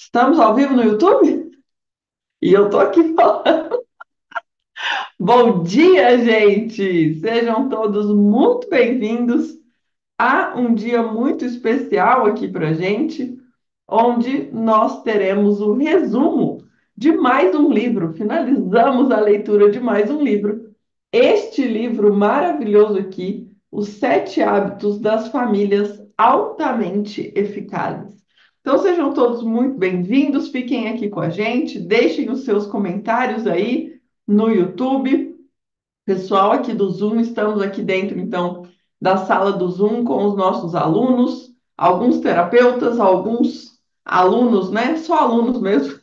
Estamos ao vivo no YouTube? E eu tô aqui falando. Bom dia, gente! Sejam todos muito bem-vindos a um dia muito especial aqui pra gente, onde nós teremos o resumo de mais um livro. Finalizamos a leitura de mais um livro. Este livro maravilhoso aqui, Os Sete Hábitos das Famílias Altamente Eficazes. Então sejam todos muito bem-vindos, fiquem aqui com a gente, deixem os seus comentários aí no YouTube. Pessoal aqui do Zoom, estamos aqui dentro então da sala do Zoom com os nossos alunos, alguns terapeutas, alguns alunos, né? Só alunos mesmo,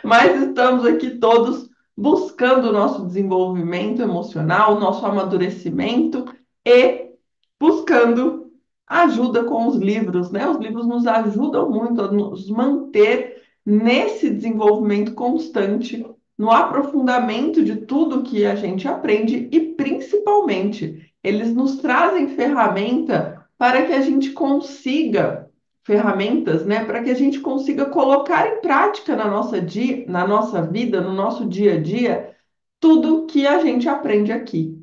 mas estamos aqui todos buscando o nosso desenvolvimento emocional, nosso amadurecimento e buscando ajuda com os livros, né? Os livros nos ajudam muito a nos manter nesse desenvolvimento constante, no aprofundamento de tudo que a gente aprende e, principalmente, eles nos trazem ferramenta para que a gente consiga ferramentas, né, para que a gente consiga colocar em prática na nossa vida, no nosso dia a dia, tudo que a gente aprende aqui.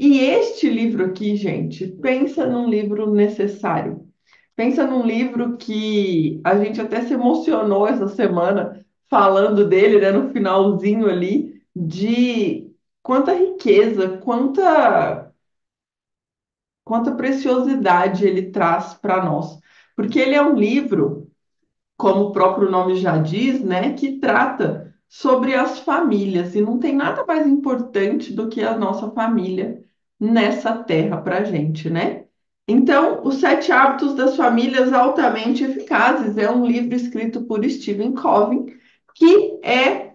E este livro aqui, gente, pensa num livro necessário. Pensa num livro que a gente até se emocionou essa semana falando dele, né, no finalzinho ali, de quanta riqueza, quanta preciosidade ele traz para nós. Porque ele é um livro, como o próprio nome já diz, né, que trata sobre as famílias. E não tem nada mais importante do que a nossa família nessa terra para a gente, né? Então, Os Sete Hábitos das Famílias Altamente Eficazes é um livro escrito por Stephen Covey, que é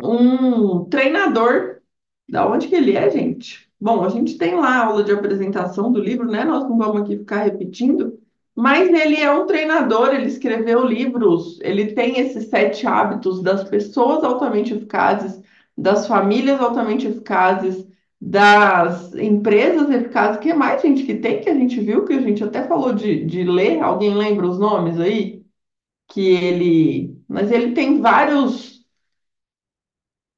um treinador. Da onde que ele é, gente? Bom, a gente tem lá a aula de apresentação do livro, né? Nós não vamos aqui ficar repetindo, mas ele é um treinador, ele escreveu livros, ele tem esses sete hábitos das pessoas altamente eficazes, das famílias altamente eficazes, das empresas eficazes. O que mais, gente, que tem que a gente viu, que a gente até falou de ler? Alguém lembra os nomes aí? Que ele. Mas ele tem várias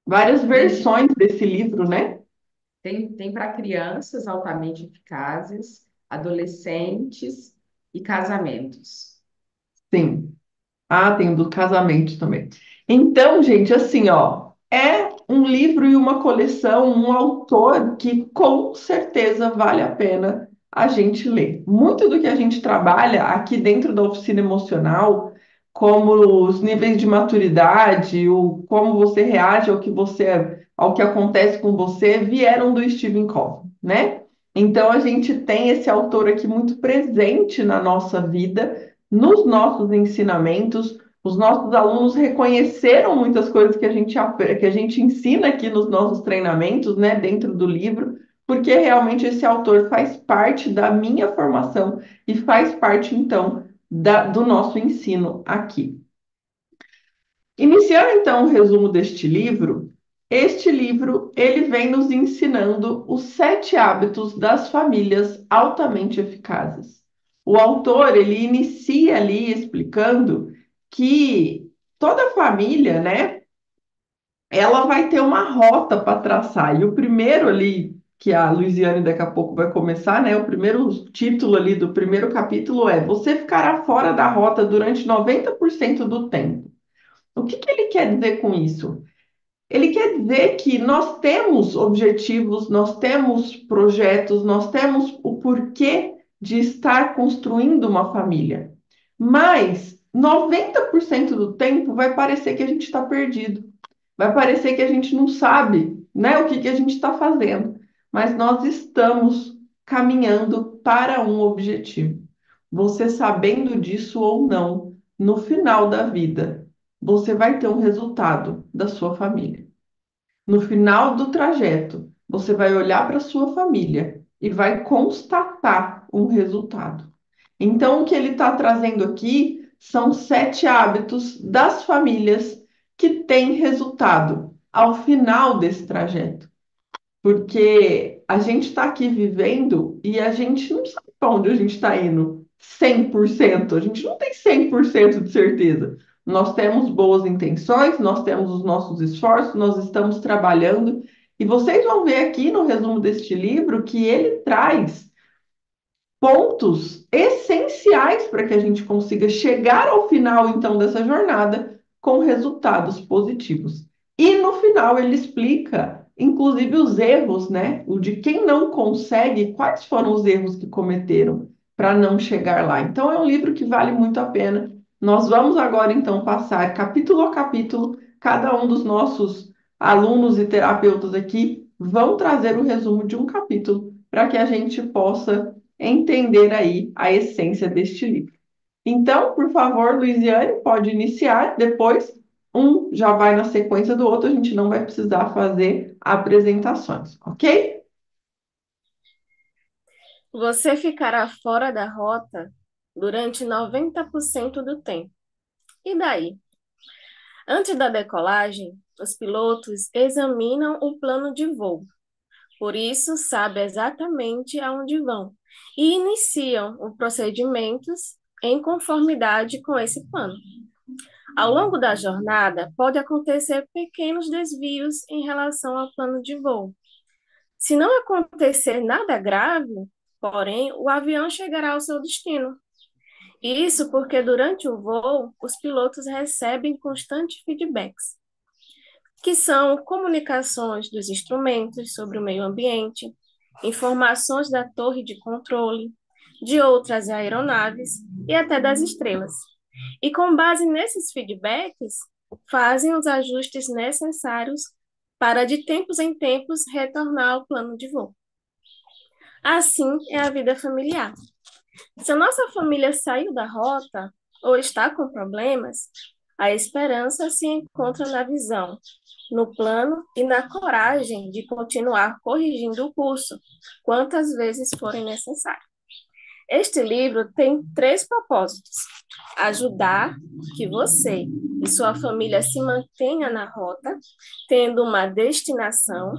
Tem, versões desse livro, né? tem para crianças altamente eficazes, adolescentes e casamentos. Sim. Ah, tem o do casamento também. Então, gente, assim, ó, é um livro e uma coleção, um autor que com certeza vale a pena a gente ler. Muito do que a gente trabalha aqui dentro da oficina emocional, como os níveis de maturidade, o como você reage ao que acontece com você, vieram do Stephen Covey, né? Então a gente tem esse autor aqui muito presente na nossa vida, nos nossos ensinamentos. Os nossos alunos reconheceram muitas coisas que a gente ensina aqui nos nossos treinamentos, né, dentro do livro, porque realmente esse autor faz parte da minha formação e faz parte, então, do nosso ensino aqui. Iniciando, então, o resumo deste livro, este livro ele vem nos ensinando os sete hábitos das famílias altamente eficazes. O autor ele inicia ali explicando que toda família, né, ela vai ter uma rota para traçar. E o primeiro ali, que a Luiziane daqui a pouco vai começar, né, o primeiro título ali do primeiro capítulo é: Você ficará fora da rota durante 90% do tempo. O que que ele quer dizer com isso? Ele quer dizer que nós temos objetivos, nós temos projetos, nós temos o porquê de estar construindo uma família. Mas 90% do tempo vai parecer que a gente está perdido. Vai parecer que a gente não sabe, né, o que que a gente está fazendo. Mas nós estamos caminhando para um objetivo. Você sabendo disso ou não, no final da vida, você vai ter um resultado da sua família. No final do trajeto, você vai olhar para sua família e vai constatar um resultado. Então, o que ele está trazendo aqui são sete hábitos das famílias que têm resultado ao final desse trajeto. Porque a gente está aqui vivendo e a gente não sabe para onde a gente está indo. 100%. A gente não tem 100% de certeza. Nós temos boas intenções, nós temos os nossos esforços, nós estamos trabalhando. E vocês vão ver aqui no resumo deste livro que ele traz pontos essenciais para que a gente consiga chegar ao final, então, dessa jornada com resultados positivos. E no final ele explica, inclusive, os erros, né? O de quem não consegue, quais foram os erros que cometeram para não chegar lá. Então, é um livro que vale muito a pena. Nós vamos agora, então, passar capítulo a capítulo, cada um dos nossos alunos e terapeutas aqui vão trazer o resumo de um capítulo para que a gente possa entender aí a essência deste livro. Então, por favor, Luiziane, pode iniciar. Depois, um já vai na sequência do outro, a gente não vai precisar fazer apresentações, ok? Você ficará fora da rota durante 90% do tempo. E daí? Antes da decolagem, os pilotos examinam o plano de voo. Por isso, sabem exatamente aonde vão e iniciam os procedimentos em conformidade com esse plano. Ao longo da jornada, pode acontecer pequenos desvios em relação ao plano de voo. Se não acontecer nada grave, porém, o avião chegará ao seu destino. Isso porque durante o voo, os pilotos recebem constantes feedbacks, que são comunicações dos instrumentos sobre o meio ambiente, informações da torre de controle, de outras aeronaves e até das estrelas. E com base nesses feedbacks, fazem os ajustes necessários para de tempos em tempos retornar ao plano de voo. Assim é a vida familiar. Se a nossa família saiu da rota ou está com problemas, a esperança se encontra na visão, no plano e na coragem de continuar corrigindo o curso, quantas vezes forem necessárias. Este livro tem 3 propósitos: ajudar que você e sua família se mantenha na rota, tendo uma destinação,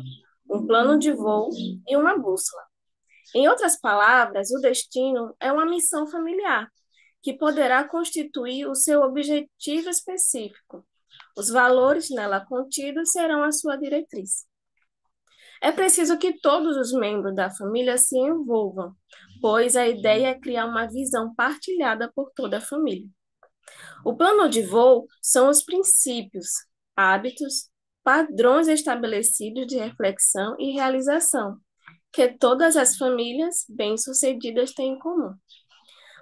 um plano de voo e uma bússola. Em outras palavras, o destino é uma missão familiar, que poderá constituir o seu objetivo específico. Os valores nela contidos serão a sua diretriz. É preciso que todos os membros da família se envolvam, pois a ideia é criar uma visão partilhada por toda a família. O plano de voo são os princípios, hábitos, padrões estabelecidos de reflexão e realização, que todas as famílias bem-sucedidas têm em comum.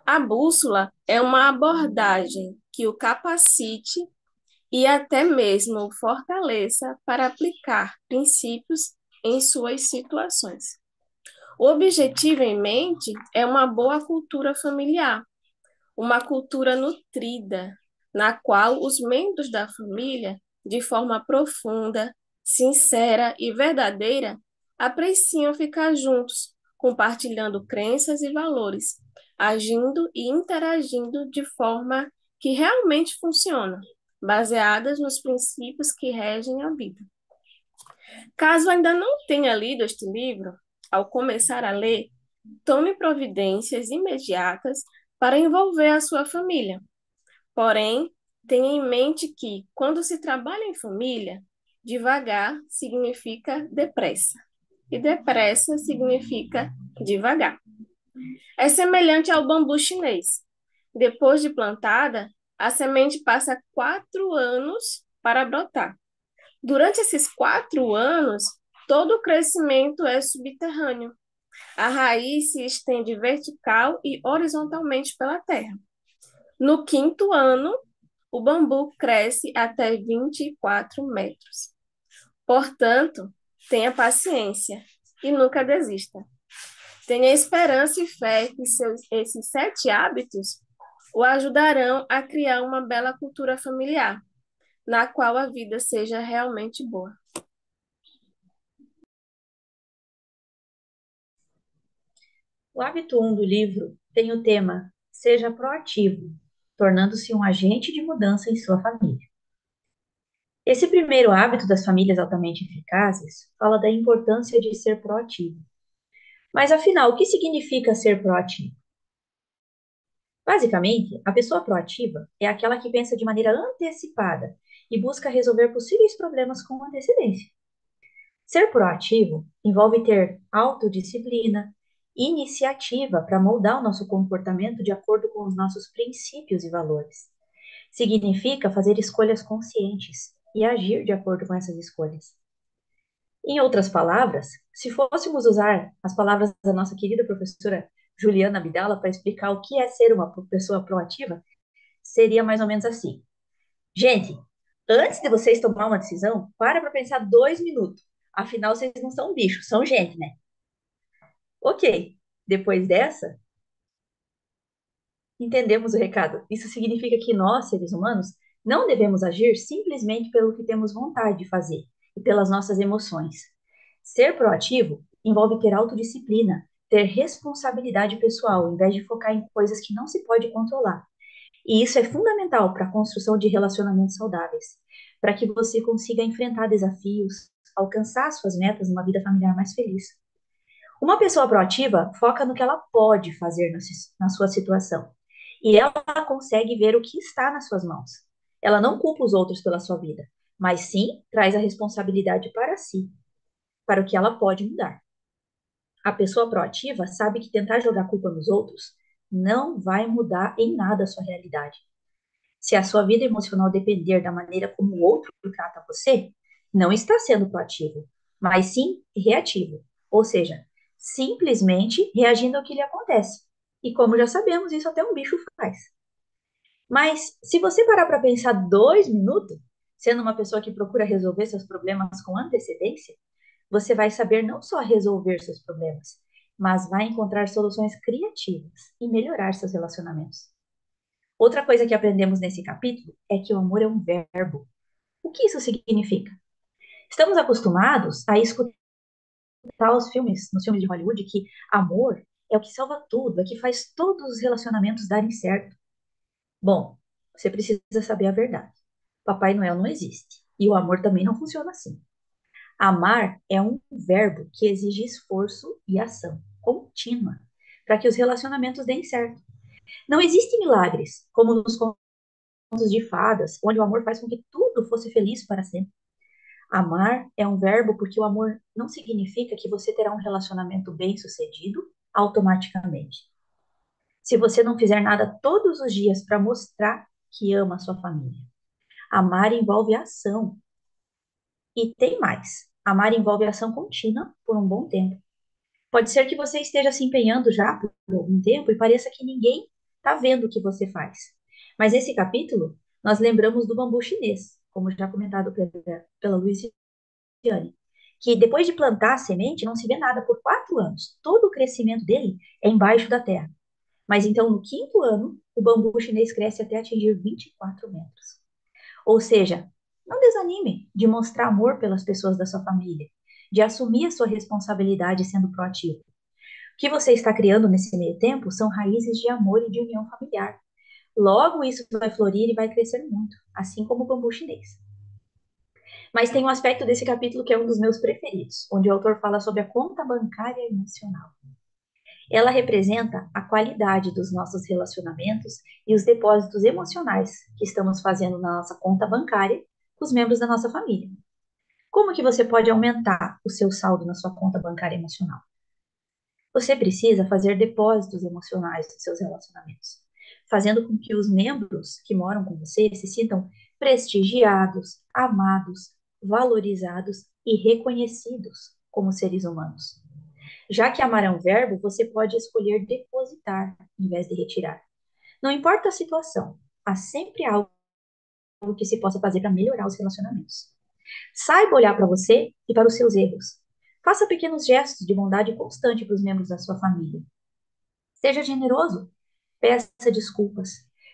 A bússola é uma abordagem que o capacite e até mesmo o fortaleça para aplicar princípios em suas situações. O objetivo em mente é uma boa cultura familiar, uma cultura nutrida, na qual os membros da família, de forma profunda, sincera e verdadeira, apreciam ficar juntos, compartilhando crenças e valores, agindo e interagindo de forma que realmente funciona, baseadas nos princípios que regem a vida. Caso ainda não tenha lido este livro, ao começar a ler, tome providências imediatas para envolver a sua família. Porém, tenha em mente que, quando se trabalha em família, devagar significa depressa, e depressa significa devagar. É semelhante ao bambu chinês. Depois de plantada, a semente passa 4 anos para brotar. Durante esses 4 anos, todo o crescimento é subterrâneo. A raiz se estende vertical e horizontalmente pela terra. No 5º ano, o bambu cresce até 24 metros. Portanto, tenha paciência e nunca desista. Tenha esperança e fé que esses 7 hábitos o ajudarão a criar uma bela cultura familiar, na qual a vida seja realmente boa. O hábito 1 do livro tem o tema Seja proativo, tornando-se um agente de mudança em sua família. Esse primeiro hábito das famílias altamente eficazes fala da importância de ser proativo. Mas afinal, o que significa ser proativo? Basicamente, a pessoa proativa é aquela que pensa de maneira antecipada e busca resolver possíveis problemas com antecedência. Ser proativo envolve ter autodisciplina, iniciativa para moldar o nosso comportamento de acordo com os nossos princípios e valores. Significa fazer escolhas conscientes e agir de acordo com essas escolhas. Em outras palavras, se fôssemos usar as palavras da nossa querida professora Juliana Abdala para explicar o que é ser uma pessoa proativa, seria mais ou menos assim. Gente, antes de vocês tomar uma decisão, para pensar 2 minutos. Afinal, vocês não são bichos, são gente, né? Ok. Depois dessa, entendemos o recado. Isso significa que nós, seres humanos, não devemos agir simplesmente pelo que temos vontade de fazer e pelas nossas emoções. Ser proativo envolve ter autodisciplina, ter responsabilidade pessoal, em vez de focar em coisas que não se pode controlar. E isso é fundamental para a construção de relacionamentos saudáveis, para que você consiga enfrentar desafios, alcançar suas metas numa vida familiar mais feliz. Uma pessoa proativa foca no que ela pode fazer na sua situação. E ela consegue ver o que está nas suas mãos. Ela não culpa os outros pela sua vida, mas sim traz a responsabilidade para si, para o que ela pode mudar. A pessoa proativa sabe que tentar jogar culpa nos outros não vai mudar em nada a sua realidade. Se a sua vida emocional depender da maneira como o outro trata você, não está sendo proativo, mas sim reativo. Ou seja, simplesmente reagindo ao que lhe acontece. E como já sabemos, isso até um bicho faz. Mas se você parar para pensar 2 minutos, sendo uma pessoa que procura resolver seus problemas com antecedência, você vai saber não só resolver seus problemas, mas vai encontrar soluções criativas e melhorar seus relacionamentos. Outra coisa que aprendemos nesse capítulo é que o amor é um verbo. O que isso significa? Estamos acostumados a escutar nos filmes de Hollywood, que amor é o que salva tudo, é que faz todos os relacionamentos darem certo. Bom, você precisa saber a verdade. Papai Noel não existe. E o amor também não funciona assim. Amar é um verbo que exige esforço e ação contínua para que os relacionamentos deem certo. Não existem milagres, como nos contos de fadas, onde o amor faz com que tudo fosse feliz para sempre. Amar é um verbo porque o amor não significa que você terá um relacionamento bem-sucedido automaticamente. Se você não fizer nada todos os dias para mostrar que ama a sua família. Amar envolve ação. E tem mais. Amar envolve ação contínua por um bom tempo. Pode ser que você esteja se empenhando já por algum tempo e pareça que ninguém está vendo o que você faz. Mas nesse capítulo, nós lembramos do bambu chinês, como já comentado pela Luiziane, que depois de plantar a semente não se vê nada por 4 anos. Todo o crescimento dele é embaixo da terra. Mas então, no quinto ano, o bambu chinês cresce até atingir 24 metros. Ou seja, não desanime de mostrar amor pelas pessoas da sua família, de assumir a sua responsabilidade sendo proativo. O que você está criando nesse meio tempo são raízes de amor e de união familiar. Logo, isso vai florir e vai crescer muito, assim como o bambu chinês. Mas tem um aspecto desse capítulo que é um dos meus preferidos, onde o autor fala sobre a conta bancária emocional. Ela representa a qualidade dos nossos relacionamentos e os depósitos emocionais que estamos fazendo na nossa conta bancária com os membros da nossa família. Como que você pode aumentar o seu saldo na sua conta bancária emocional? Você precisa fazer depósitos emocionais dos seus relacionamentos, fazendo com que os membros que moram com você se sintam prestigiados, amados, valorizados e reconhecidos como seres humanos. Já que amar é um verbo, você pode escolher depositar em vez de retirar. Não importa a situação, há sempre algo que se possa fazer para melhorar os relacionamentos. Saiba olhar para você e para os seus erros. Faça pequenos gestos de bondade constante para os membros da sua família. Seja generoso. Peça desculpas.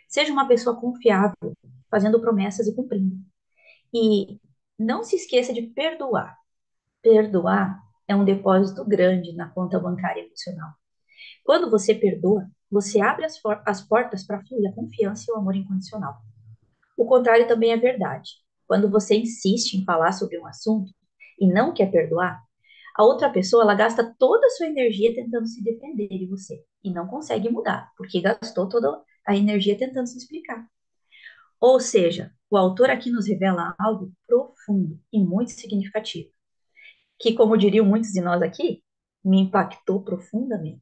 Seja uma pessoa confiável, fazendo promessas e cumprindo. E não se esqueça de perdoar. Perdoar é um depósito grande na conta bancária emocional. Quando você perdoa, você abre as portas para fluir a confiança e o amor incondicional. O contrário também é verdade. Quando você insiste em falar sobre um assunto e não quer perdoar, a outra pessoa ela gasta toda a sua energia tentando se defender de você e não consegue mudar, porque gastou toda a energia tentando se explicar. Ou seja, o autor aqui nos revela algo profundo e muito significativo, que, como diriam muitos de nós aqui, me impactou profundamente.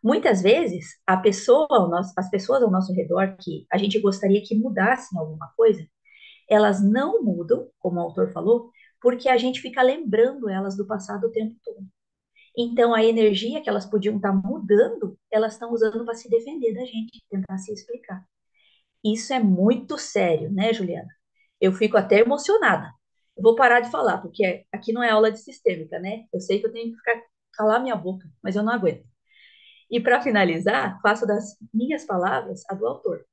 Muitas vezes, as pessoas ao nosso redor que a gente gostaria que mudassem alguma coisa, elas não mudam, como o autor falou, porque a gente fica lembrando elas do passado o tempo todo. Então, a energia que elas podiam estar mudando, elas estão usando para se defender da gente, tentar se explicar. Isso é muito sério, né, Juliana? Eu fico até emocionada. Eu vou parar de falar, porque aqui não é aula de sistêmica, né? Eu sei que eu tenho que ficar calar minha boca, mas eu não aguento. E para finalizar, faço das minhas palavras a do autor.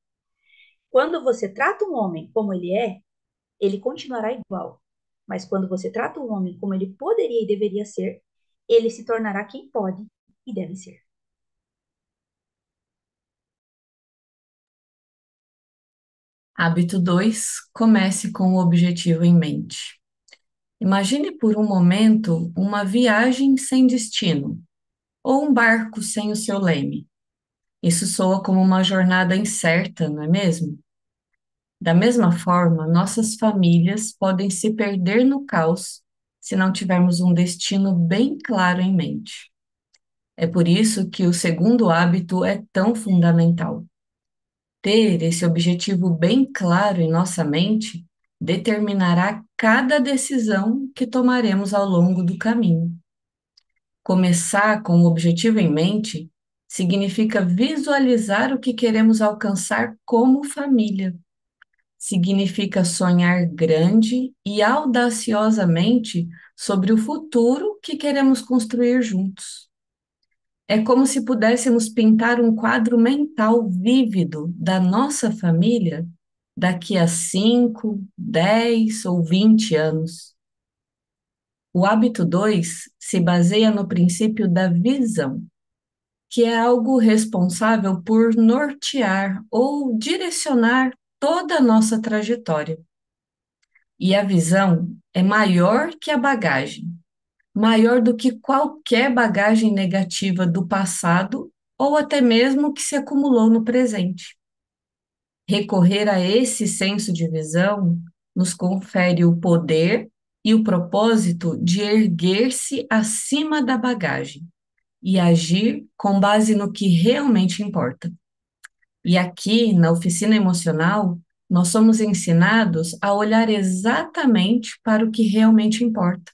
Quando você trata um homem como ele continuará igual. Mas quando você trata um homem como ele poderia e deveria ser, ele se tornará quem pode e deve ser. Hábito 2. Comece com o objetivo em mente. Imagine por um momento uma viagem sem destino, ou um barco sem o seu leme. Isso soa como uma jornada incerta, não é mesmo? Da mesma forma, nossas famílias podem se perder no caos se não tivermos um destino bem claro em mente. É por isso que o segundo hábito é tão fundamental. Ter esse objetivo bem claro em nossa mente determinará cada decisão que tomaremos ao longo do caminho. Começar com o objetivo em mente significa visualizar o que queremos alcançar como família. Significa sonhar grande e audaciosamente sobre o futuro que queremos construir juntos. É como se pudéssemos pintar um quadro mental vívido da nossa família daqui a 5, 10 ou 20 anos. O hábito 2 se baseia no princípio da visão, que é algo responsável por nortear ou direcionar toda a nossa trajetória. E a visão é maior que a bagagem, maior do que qualquer bagagem negativa do passado ou até mesmo que se acumulou no presente. Recorrer a esse senso de visão nos confere o poder e o propósito de erguer-se acima da bagagem e agir com base no que realmente importa. E aqui, na oficina emocional, nós somos ensinados a olhar exatamente para o que realmente importa: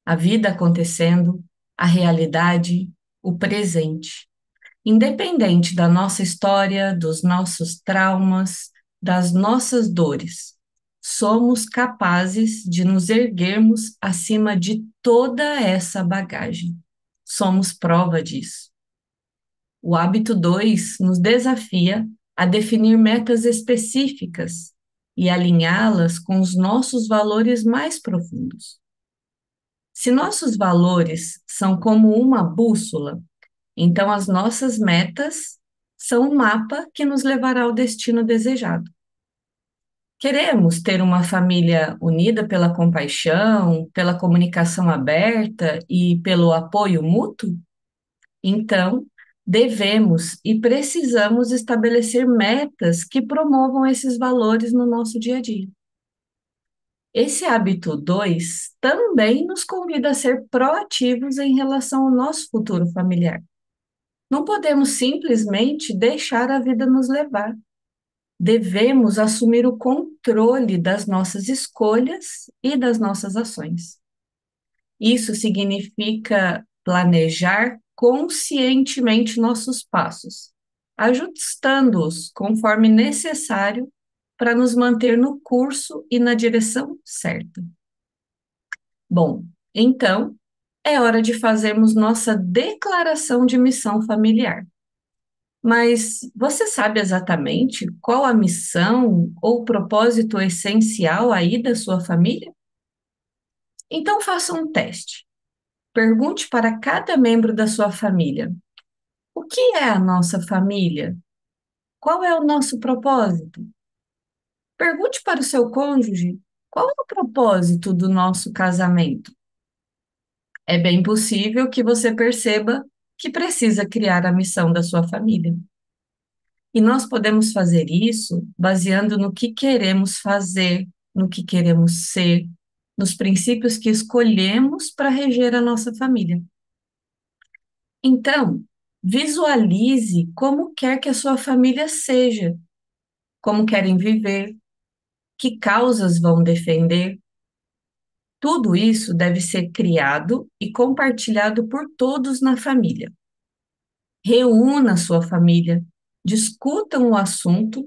a vida acontecendo, a realidade, o presente. Independente da nossa história, dos nossos traumas, das nossas dores, somos capazes de nos erguermos acima de toda essa bagagem. Somos prova disso. O hábito 2 nos desafia a definir metas específicas e alinhá-las com os nossos valores mais profundos. Se nossos valores são como uma bússola, então as nossas metas são um mapa que nos levará ao destino desejado. Queremos ter uma família unida pela compaixão, pela comunicação aberta e pelo apoio mútuo? Então, devemos e precisamos estabelecer metas que promovam esses valores no nosso dia a dia. Esse hábito 2 também nos convida a ser proativos em relação ao nosso futuro familiar. Não podemos simplesmente deixar a vida nos levar. Devemos assumir o controle das nossas escolhas e das nossas ações. Isso significa planejar conscientemente nossos passos, ajustando-os conforme necessário para nos manter no curso e na direção certa. Bom, então é hora de fazermos nossa declaração de missão familiar. Mas você sabe exatamente qual a missão ou propósito essencial aí da sua família? Então faça um teste. Pergunte para cada membro da sua família: o que é a nossa família? Qual é o nosso propósito? Pergunte para o seu cônjuge: qual é o propósito do nosso casamento? É bem possível que você perceba que precisa criar a missão da sua família. E nós podemos fazer isso baseando no que queremos fazer, no que queremos ser, nos princípios que escolhemos para reger a nossa família. Então, visualize como quer que a sua família seja, como querem viver, que causas vão defender. Tudo isso deve ser criado e compartilhado por todos na família. Reúna a sua família, discutam o assunto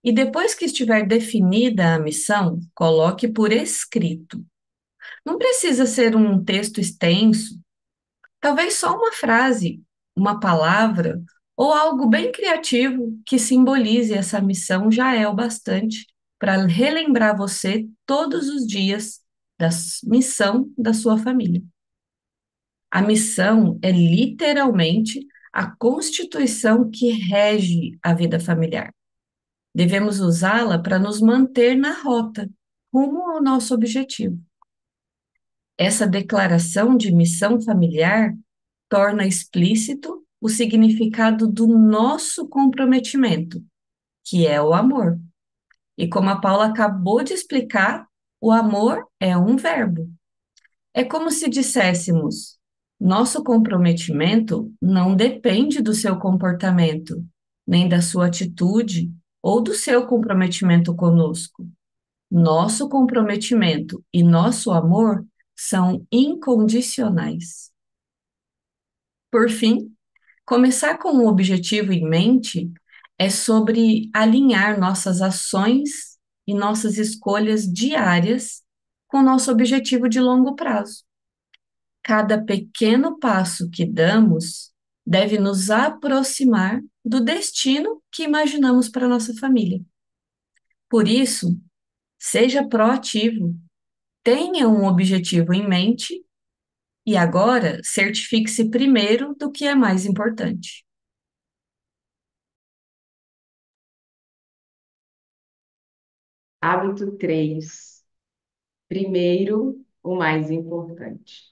e depois que estiver definida a missão, coloque por escrito. Não precisa ser um texto extenso, talvez só uma frase, uma palavra ou algo bem criativo que simbolize essa missão já é o bastante para relembrar você todos os dias da missão da sua família. A missão é literalmente a constituição que rege a vida familiar. Devemos usá-la para nos manter na rota, rumo ao nosso objetivo. Essa declaração de missão familiar torna explícito o significado do nosso comprometimento, que é o amor. E como a Paula acabou de explicar, o amor é um verbo. É como se disséssemos: nosso comprometimento não depende do seu comportamento, nem da sua atitude ou do seu comprometimento conosco. Nosso comprometimento e nosso amor são incondicionais. Por fim, começar com um objetivo em mente é sobre alinhar nossas ações e nossas escolhas diárias com nosso objetivo de longo prazo. Cada pequeno passo que damos deve nos aproximar do destino que imaginamos para nossa família. Por isso, seja proativo, tenha um objetivo em mente e agora certifique-se primeiro do que é mais importante. Hábito 3. Primeiro, o mais importante.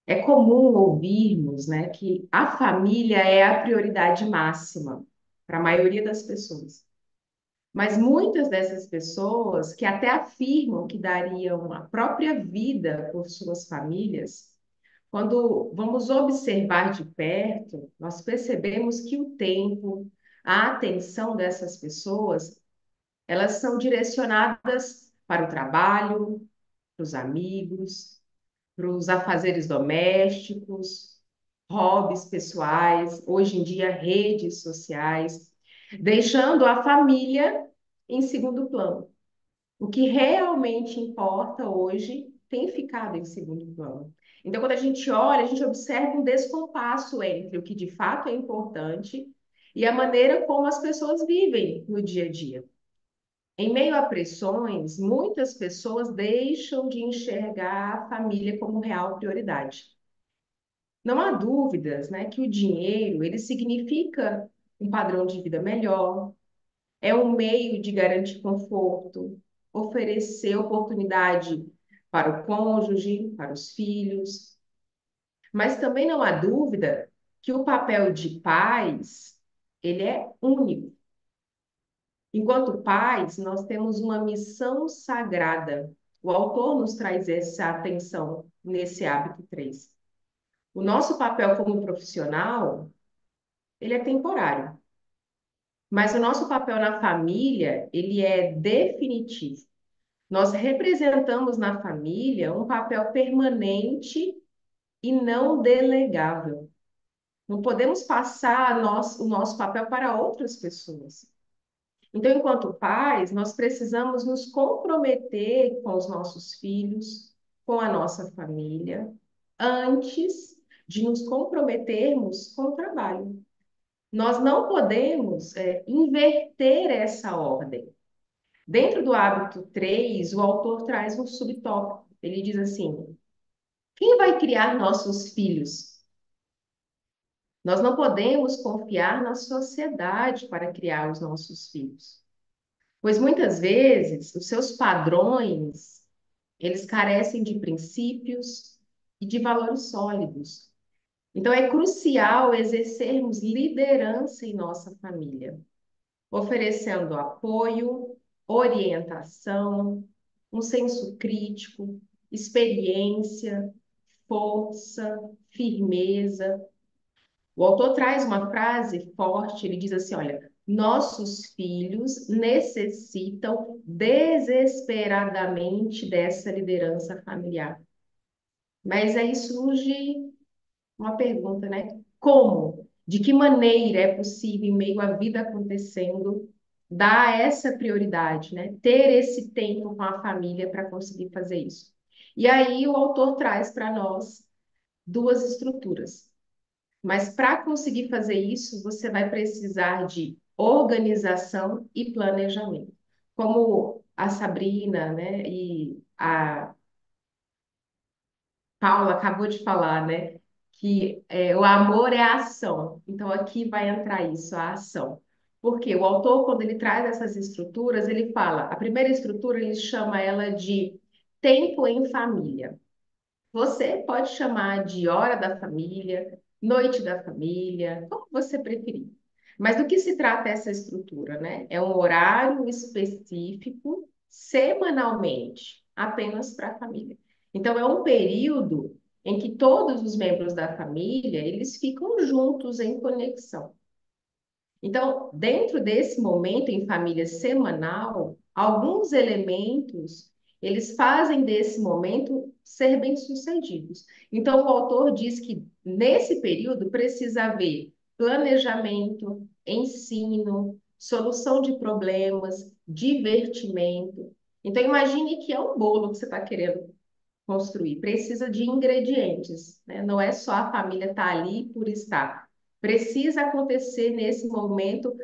É comum ouvirmos, né, que a família é a prioridade máxima para a maioria das pessoas. Mas muitas dessas pessoas que até afirmam que dariam a própria vida por suas famílias, quando vamos observar de perto, nós percebemos que o tempo, a atenção dessas pessoas, elas são direcionadas para o trabalho, para os amigos, para os afazeres domésticos, hobbies pessoais, hoje em dia redes sociais, deixando a família em segundo plano. O que realmente importa hoje tem ficado em segundo plano. Então, quando a gente olha, a gente observa um descompasso entre o que de fato é importante e a maneira como as pessoas vivem no dia a dia. Em meio a pressões, muitas pessoas deixam de enxergar a família como real prioridade. Não há dúvidas, né, que o dinheiro, ele significa um padrão de vida melhor, é um meio de garantir conforto, oferecer oportunidade para o cônjuge, para os filhos, mas também não há dúvida que o papel de pais, ele é único. Enquanto pais, nós temos uma missão sagrada. O autor nos traz essa atenção nesse hábito 3. O nosso papel como profissional, ele é temporário, mas o nosso papel na família, ele é definitivo. Nós representamos na família um papel permanente e não delegável. Não podemos passar o nosso papel para outras pessoas. Então, enquanto pais, nós precisamos nos comprometer com os nossos filhos, com a nossa família, antes de nos comprometermos com o trabalho. Nós não podemos inverter essa ordem. Dentro do hábito 3, o autor traz um subtópico. Ele diz assim: quem vai criar nossos filhos? Nós não podemos confiar na sociedade para criar os nossos filhos. Pois muitas vezes os seus padrões, eles carecem de princípios e de valores sólidos. Então, é crucial exercermos liderança em nossa família, oferecendo apoio, orientação, um senso crítico, experiência, força, firmeza. O autor traz uma frase forte, ele diz assim, olha, nossos filhos necessitam desesperadamente dessa liderança familiar. Mas aí surge uma pergunta, né? Como? De que maneira é possível, em meio à vida acontecendo, dar essa prioridade, né? Ter esse tempo com a família para conseguir fazer isso. E aí o autor traz para nós duas estruturas. Mas para conseguir fazer isso, você vai precisar de organização e planejamento. Como a Sabrina, né, e a Paula acabou de falar, né? Que o amor é a ação. Então, aqui vai entrar isso, a ação. Porque o autor, quando ele traz essas estruturas, ele fala, a primeira estrutura, ele chama ela de tempo em família. Você pode chamar de hora da família, noite da família, como você preferir. Mas do que se trata essa estrutura, né? É um horário específico, semanalmente, apenas para a família. Então, é um período em que todos os membros da família, eles ficam juntos em conexão. Então, dentro desse momento em família semanal, alguns elementos, eles fazem desse momento ser bem-sucedidos. Então, o autor diz que nesse período precisa haver planejamento, ensino, solução de problemas, divertimento. Então, imagine que é um bolo que você está querendo construir. Precisa de ingredientes, né? Não é só a família estar ali por estar. Precisa acontecer nesse momento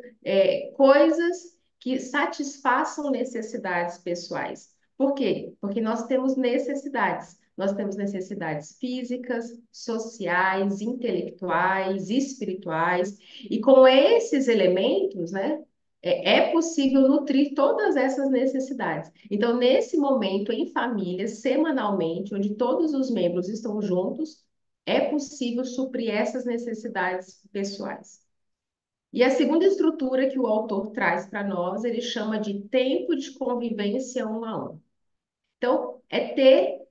coisas que satisfaçam necessidades pessoais. Por quê? Porque nós temos necessidades. Nós temos necessidades físicas, sociais, intelectuais, espirituais, e com esses elementos, né, é possível nutrir todas essas necessidades. Então, nesse momento, em família, semanalmente, onde todos os membros estão juntos, é possível suprir essas necessidades pessoais. E a segunda estrutura que o autor traz para nós, ele chama de tempo de convivência um a um. Então, é ter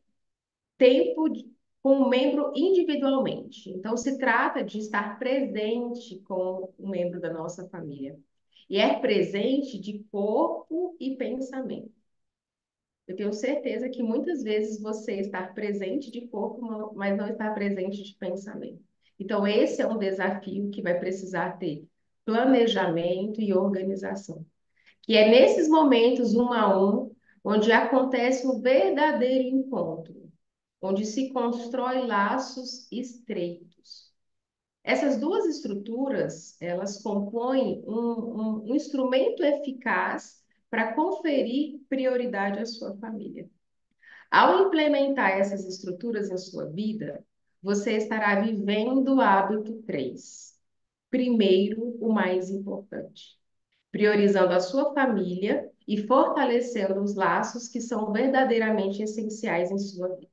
tempo com o membro individualmente. Então, se trata de estar presente com um membro da nossa família. E é presente de corpo e pensamento. Eu tenho certeza que muitas vezes você está presente de corpo, mas não está presente de pensamento. Então, esse é um desafio que vai precisar ter planejamento e organização. Que é nesses momentos, um a um, onde acontece um verdadeiro encontro, onde se constrói laços estreitos. Essas duas estruturas, elas compõem um instrumento eficaz para conferir prioridade à sua família. Ao implementar essas estruturas em sua vida, você estará vivendo o hábito 3. Primeiro, o mais importante. Priorizando a sua família e fortalecendo os laços que são verdadeiramente essenciais em sua vida.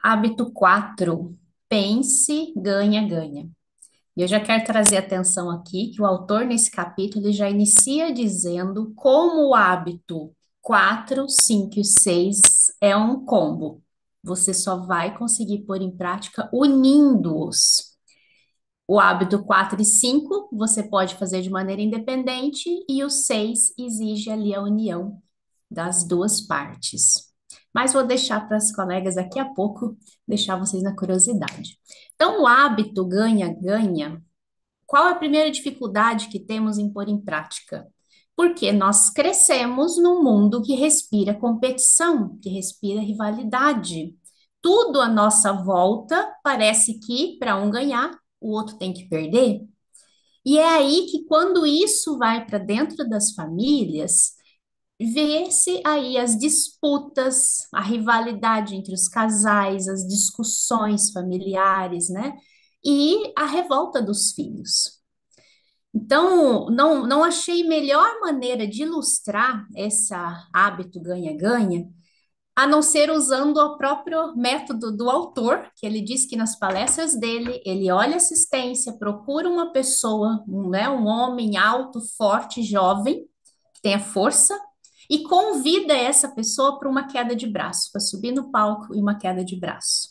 Hábito 4. Pense, ganha, ganha. E eu já quero trazer atenção aqui que o autor, nesse capítulo, ele já inicia dizendo como o hábito 4, 5 e 6 é um combo. Você só vai conseguir pôr em prática unindo-os. O hábito 4 e 5 você pode fazer de maneira independente e o 6 exige ali a união das duas partes. Mas vou deixar para as colegas daqui a pouco, deixar vocês na curiosidade. Então, o hábito ganha-ganha, qual é a primeira dificuldade que temos em pôr em prática? Porque nós crescemos num mundo que respira competição, que respira rivalidade. Tudo à nossa volta parece que, para um ganhar, o outro tem que perder. E é aí que, quando isso vai para dentro das famílias, vê-se aí as disputas, a rivalidade entre os casais, as discussões familiares, né? E a revolta dos filhos. Então, não achei melhor maneira de ilustrar esse hábito ganha-ganha a não ser usando o próprio método do autor, que ele diz que nas palestras dele, ele olha assistência, procura uma pessoa, né, um homem alto, forte, jovem, que tenha força, e convida essa pessoa para uma queda de braço, para subir no palco e uma queda de braço.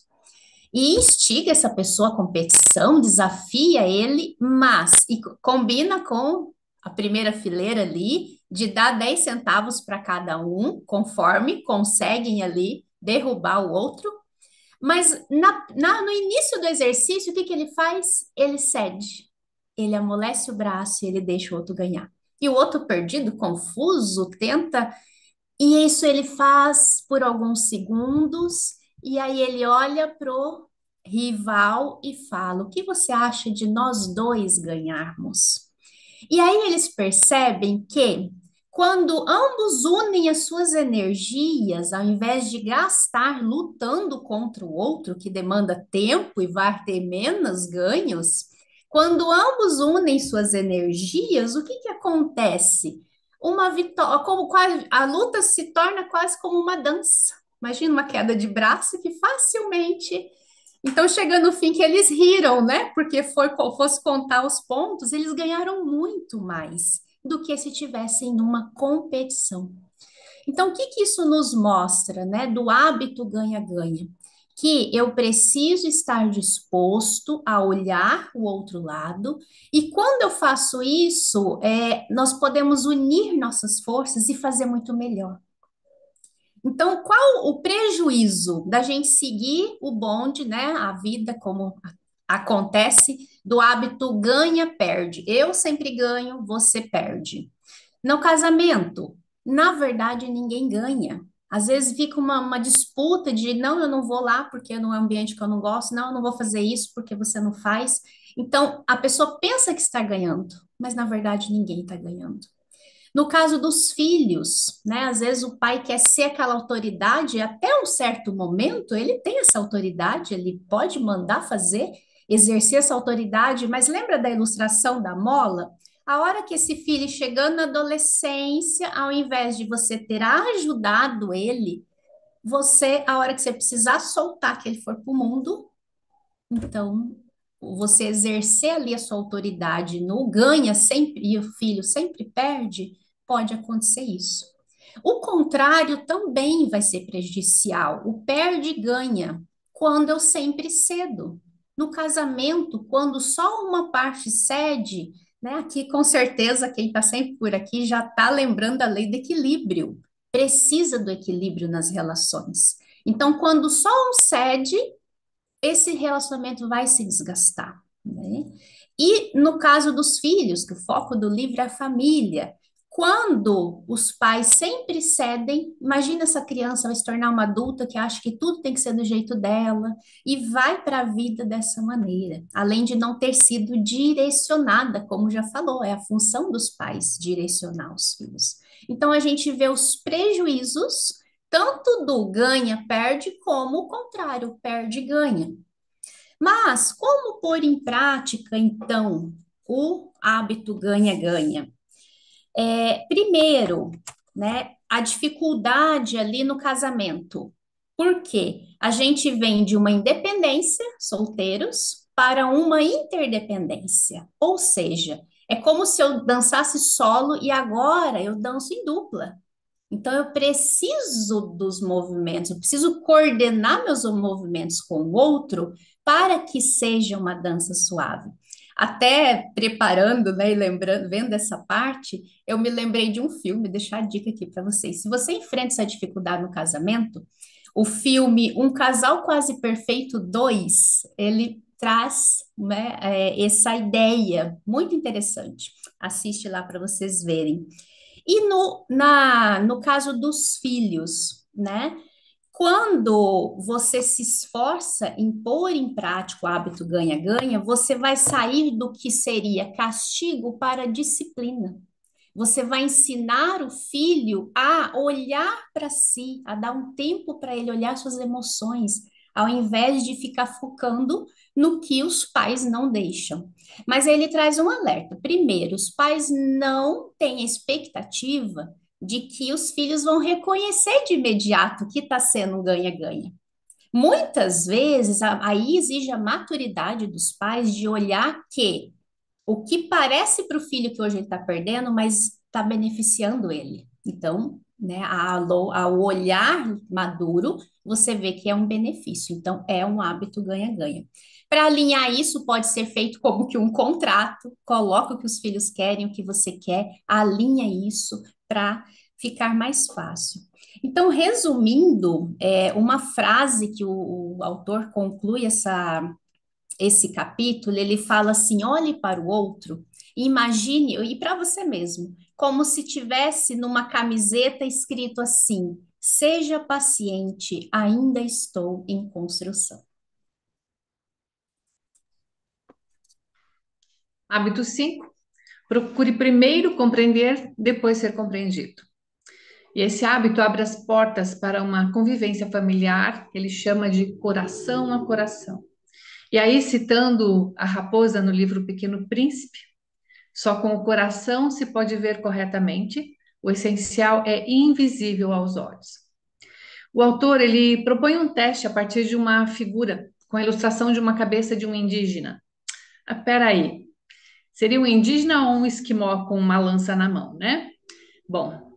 E instiga essa pessoa à competição, desafia ele, mas e combina com a primeira fileira ali de dar 10 centavos para cada um, conforme conseguem ali derrubar o outro. Mas no início do exercício, o que que ele faz? Ele cede. Ele amolece o braço e ele deixa o outro ganhar. E o outro perdido, confuso, tenta e isso ele faz por alguns segundos, e aí ele olha pro rival e fala: O que você acha de nós dois ganharmos? E aí eles percebem que quando ambos unem as suas energias, ao invés de gastar lutando contra o outro, que demanda tempo e vai ter menos ganhos, quando ambos unem suas energias, o que que acontece? Uma vitória, como quase, a luta se torna quase como uma dança. Imagina uma queda de braço que facilmente então, chega no fim que eles riram, né? Porque fosse contar os pontos, eles ganharam muito mais do que se tivessem numa competição. Então, o que que isso nos mostra, né? Do hábito ganha-ganha. Que eu preciso estar disposto a olhar o outro lado, e quando eu faço isso, nós podemos unir nossas forças e fazer muito melhor. Então, qual o prejuízo da gente seguir o bonde, né? A vida como acontece, do hábito ganha-perde. Eu sempre ganho, você perde. No casamento, na verdade, ninguém ganha. Às vezes fica uma disputa de não, eu não vou lá porque não é um ambiente que eu não gosto, não, eu não vou fazer isso porque você não faz. Então, a pessoa pensa que está ganhando, mas na verdade ninguém está ganhando. No caso dos filhos, né? Às vezes o pai quer ser aquela autoridade, e até um certo momento ele tem essa autoridade, ele pode mandar fazer, exercer essa autoridade, mas lembra da ilustração da mola? A hora que esse filho chegando na adolescência, ao invés de você ter ajudado ele, você, a hora que você precisar soltar que ele for para o mundo, então você exercer ali a sua autoridade no ganha sempre e o filho sempre perde, pode acontecer isso. O contrário também vai ser prejudicial. O perde e ganha quando eu sempre cedo. No casamento, quando só uma parte cede, né? Aqui com certeza quem está sempre por aqui já está lembrando da lei do equilíbrio. Precisa do equilíbrio nas relações. Então, quando só um cede, esse relacionamento vai se desgastar, né? E no caso dos filhos, que o foco do livro é a família, quando os pais sempre cedem, imagina essa criança vai se tornar uma adulta que acha que tudo tem que ser do jeito dela e vai para a vida dessa maneira, além de não ter sido direcionada, como já falou, é a função dos pais direcionar os filhos. Então a gente vê os prejuízos tanto do ganha-perde, como o contrário, perde-ganha. Mas como pôr em prática, então, o hábito ganha-ganha? Primeiro, né, a dificuldade ali no casamento. Por quê? A gente vem de uma independência, solteiros, para uma interdependência. Ou seja, é como se eu dançasse solo e agora eu danço em dupla. Então, eu preciso dos movimentos, eu preciso coordenar meus movimentos com o outro para que seja uma dança suave. Até preparando, né, e lembrando, vendo essa parte, eu me lembrei de um filme, deixar a dica aqui para vocês. Se você enfrenta essa dificuldade no casamento, o filme Um Casal Quase Perfeito 2, ele traz, né, essa ideia muito interessante. Assiste lá para vocês verem. E no caso dos filhos, né? Quando você se esforça em pôr em prática o hábito ganha-ganha, você vai sair do que seria castigo para disciplina. Você vai ensinar o filho a olhar para si, a dar um tempo para ele olhar suas emoções, ao invés de ficar focando no que os pais não deixam. Mas ele traz um alerta. Primeiro, os pais não têm expectativa de que os filhos vão reconhecer de imediato que está sendo um ganha-ganha. Muitas vezes, aí exige a maturidade dos pais de olhar que o que parece para o filho que hoje ele está perdendo, mas está beneficiando ele. Então, né, ao olhar maduro, você vê que é um benefício. Então, é um hábito ganha-ganha. Para alinhar isso, pode ser feito como que um contrato, coloca o que os filhos querem, o que você quer, alinha isso para ficar mais fácil. Então, resumindo, uma frase que o autor conclui esse capítulo, ele fala assim: olhe para o outro, e imagine, e para você mesmo, como se tivesse numa camiseta escrito assim: seja paciente, ainda estou em construção. Hábito 5. Procure primeiro compreender, depois ser compreendido. E esse hábito abre as portas para uma convivência familiar, que ele chama de coração a coração. E aí, citando a raposa no livro Pequeno Príncipe, só com o coração se pode ver corretamente, o essencial é invisível aos olhos. O autor, ele propõe um teste a partir de uma figura, com a ilustração de uma cabeça de um indígena. Peraí, seria um indígena ou um esquimó com uma lança na mão, né? Bom,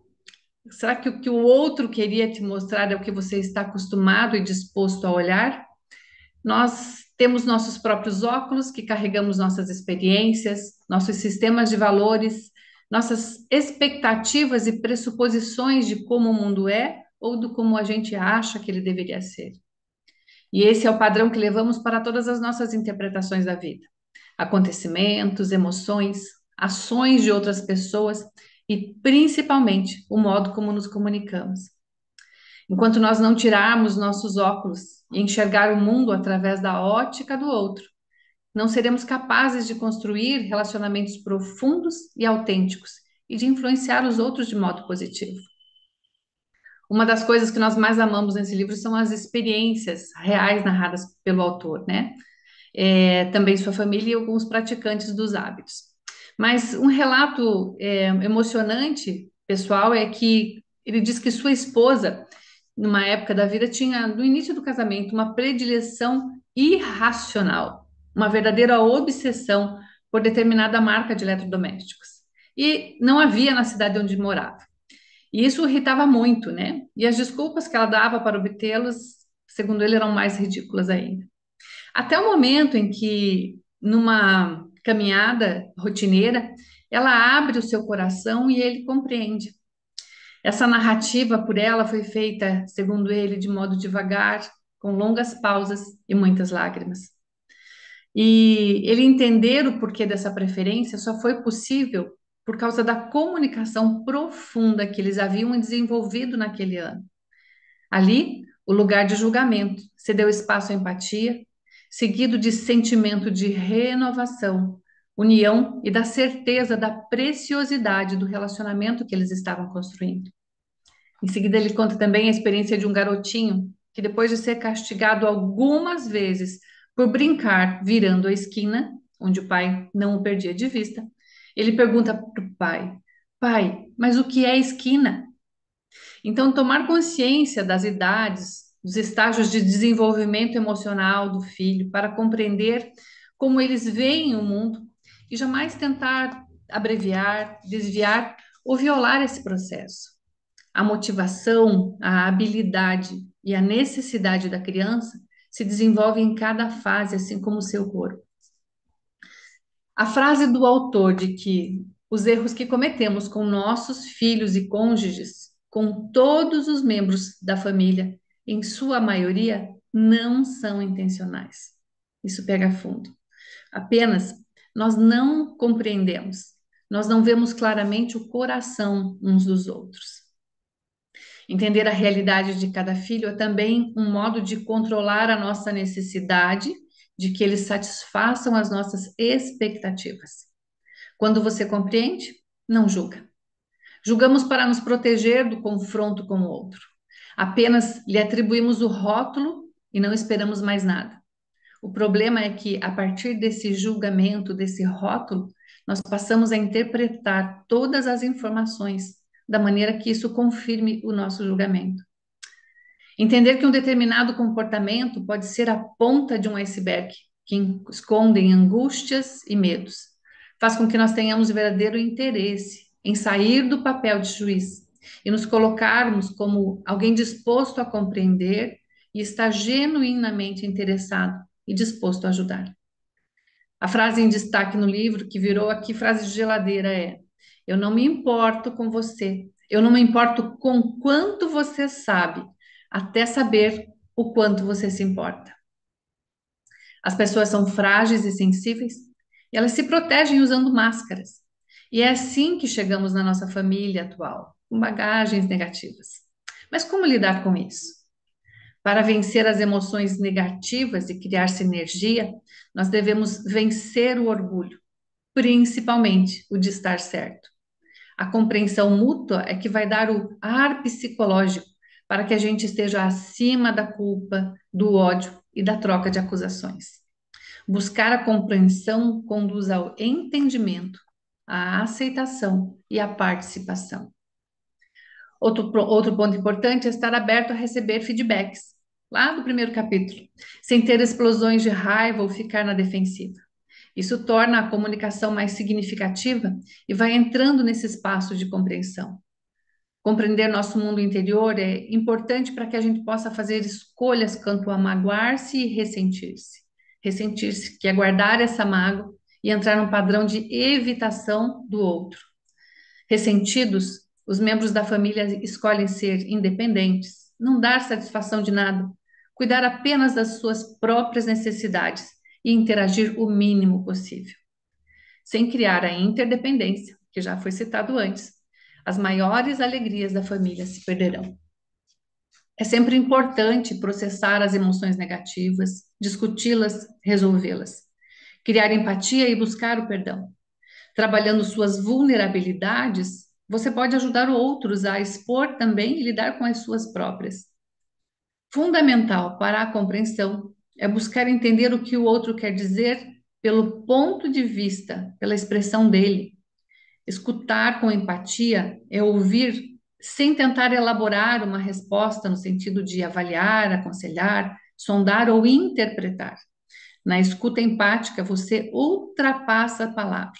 será que o que o outro queria te mostrar é o que você está acostumado e disposto a olhar? Nós temos nossos próprios óculos que carregamos nossas experiências, nossos sistemas de valores, nossas expectativas e pressuposições de como o mundo é ou do como a gente acha que ele deveria ser. E esse é o padrão que levamos para todas as nossas interpretações da vida. Acontecimentos, emoções, ações de outras pessoas e principalmente o modo como nos comunicamos. Enquanto nós não tirarmos nossos óculos e enxergar o mundo através da ótica do outro, não seremos capazes de construir relacionamentos profundos e autênticos e de influenciar os outros de modo positivo. Uma das coisas que nós mais amamos nesse livro são as experiências reais narradas pelo autor, né? Também sua família e alguns praticantes dos hábitos. Mas um relato emocionante, pessoal, é que ele diz que sua esposa, numa época da vida, tinha, no início do casamento, uma predileção irracional, uma verdadeira obsessão por determinada marca de eletrodomésticos. E não havia na cidade onde morava. E isso o irritava muito, né? E as desculpas que ela dava para obtê-los, segundo ele, eram mais ridículas ainda. Até o momento em que, numa caminhada rotineira, ela abre o seu coração e ele compreende. Essa narrativa por ela foi feita, segundo ele, de modo devagar, com longas pausas e muitas lágrimas. E ele entender o porquê dessa preferência só foi possível por causa da comunicação profunda que eles haviam desenvolvido naquele ano. Ali, o lugar de julgamento cedeu espaço à empatia, seguido de sentimento de renovação, união e da certeza da preciosidade do relacionamento que eles estavam construindo. Em seguida, ele conta também a experiência de um garotinho que, depois de ser castigado algumas vezes por brincar virando a esquina, onde o pai não o perdia de vista, ele pergunta para o pai: Pai, mas o que é esquina? Então, tomar consciência das idades, dos estágios de desenvolvimento emocional do filho, para compreender como eles veem o mundo e jamais tentar abreviar, desviar ou violar esse processo. A motivação, a habilidade e a necessidade da criança se desenvolvem em cada fase, assim como o seu corpo. A frase do autor de que os erros que cometemos com nossos filhos e cônjuges, com todos os membros da família, em sua maioria, não são intencionais. Isso pega fundo. Apenas nós não compreendemos, nós não vemos claramente o coração uns dos outros. Entender a realidade de cada filho é também um modo de controlar a nossa necessidade de que eles satisfaçam as nossas expectativas. Quando você compreende, não julga. Julgamos para nos proteger do confronto com o outro. Apenas lhe atribuímos o rótulo e não esperamos mais nada. O problema é que, a partir desse julgamento, desse rótulo, nós passamos a interpretar todas as informações da maneira que isso confirme o nosso julgamento. Entender que um determinado comportamento pode ser a ponta de um iceberg que escondem angústias e medos, faz com que nós tenhamos verdadeiro interesse em sair do papel de juiz e nos colocarmos como alguém disposto a compreender e estar genuinamente interessado e disposto a ajudar. A frase em destaque no livro, que virou aqui frase de geladeira, é: eu não me importo com você, eu não me importo com quanto você sabe, até saber o quanto você se importa. As pessoas são frágeis e sensíveis, e elas se protegem usando máscaras. E é assim que chegamos na nossa família atual, com bagagens negativas. Mas como lidar com isso? Para vencer as emoções negativas e criar sinergia, nós devemos vencer o orgulho, principalmente o de estar certo. A compreensão mútua é que vai dar o ar psicológico para que a gente esteja acima da culpa, do ódio e da troca de acusações. Buscar a compreensão conduz ao entendimento, à aceitação e à participação. Outro ponto importante é estar aberto a receber feedbacks, lá do primeiro capítulo, sem ter explosões de raiva ou ficar na defensiva. Isso torna a comunicação mais significativa e vai entrando nesse espaço de compreensão. Compreender nosso mundo interior é importante para que a gente possa fazer escolhas quanto a magoar-se e ressentir-se. Ressentir-se, que é guardar essa mágoa e entrar num padrão de evitação do outro. Ressentidos, os membros da família escolhem ser independentes, não dar satisfação de nada, cuidar apenas das suas próprias necessidades e interagir o mínimo possível. Sem criar a interdependência, que já foi citado antes, as maiores alegrias da família se perderão. É sempre importante processar as emoções negativas, discuti-las, resolvê-las, criar empatia e buscar o perdão. Trabalhando suas vulnerabilidades, você pode ajudar outros a expor também e lidar com as suas próprias. Fundamental para a compreensão é buscar entender o que o outro quer dizer pelo ponto de vista, pela expressão dele. Escutar com empatia é ouvir sem tentar elaborar uma resposta no sentido de avaliar, aconselhar, sondar ou interpretar. Na escuta empática, você ultrapassa a palavra.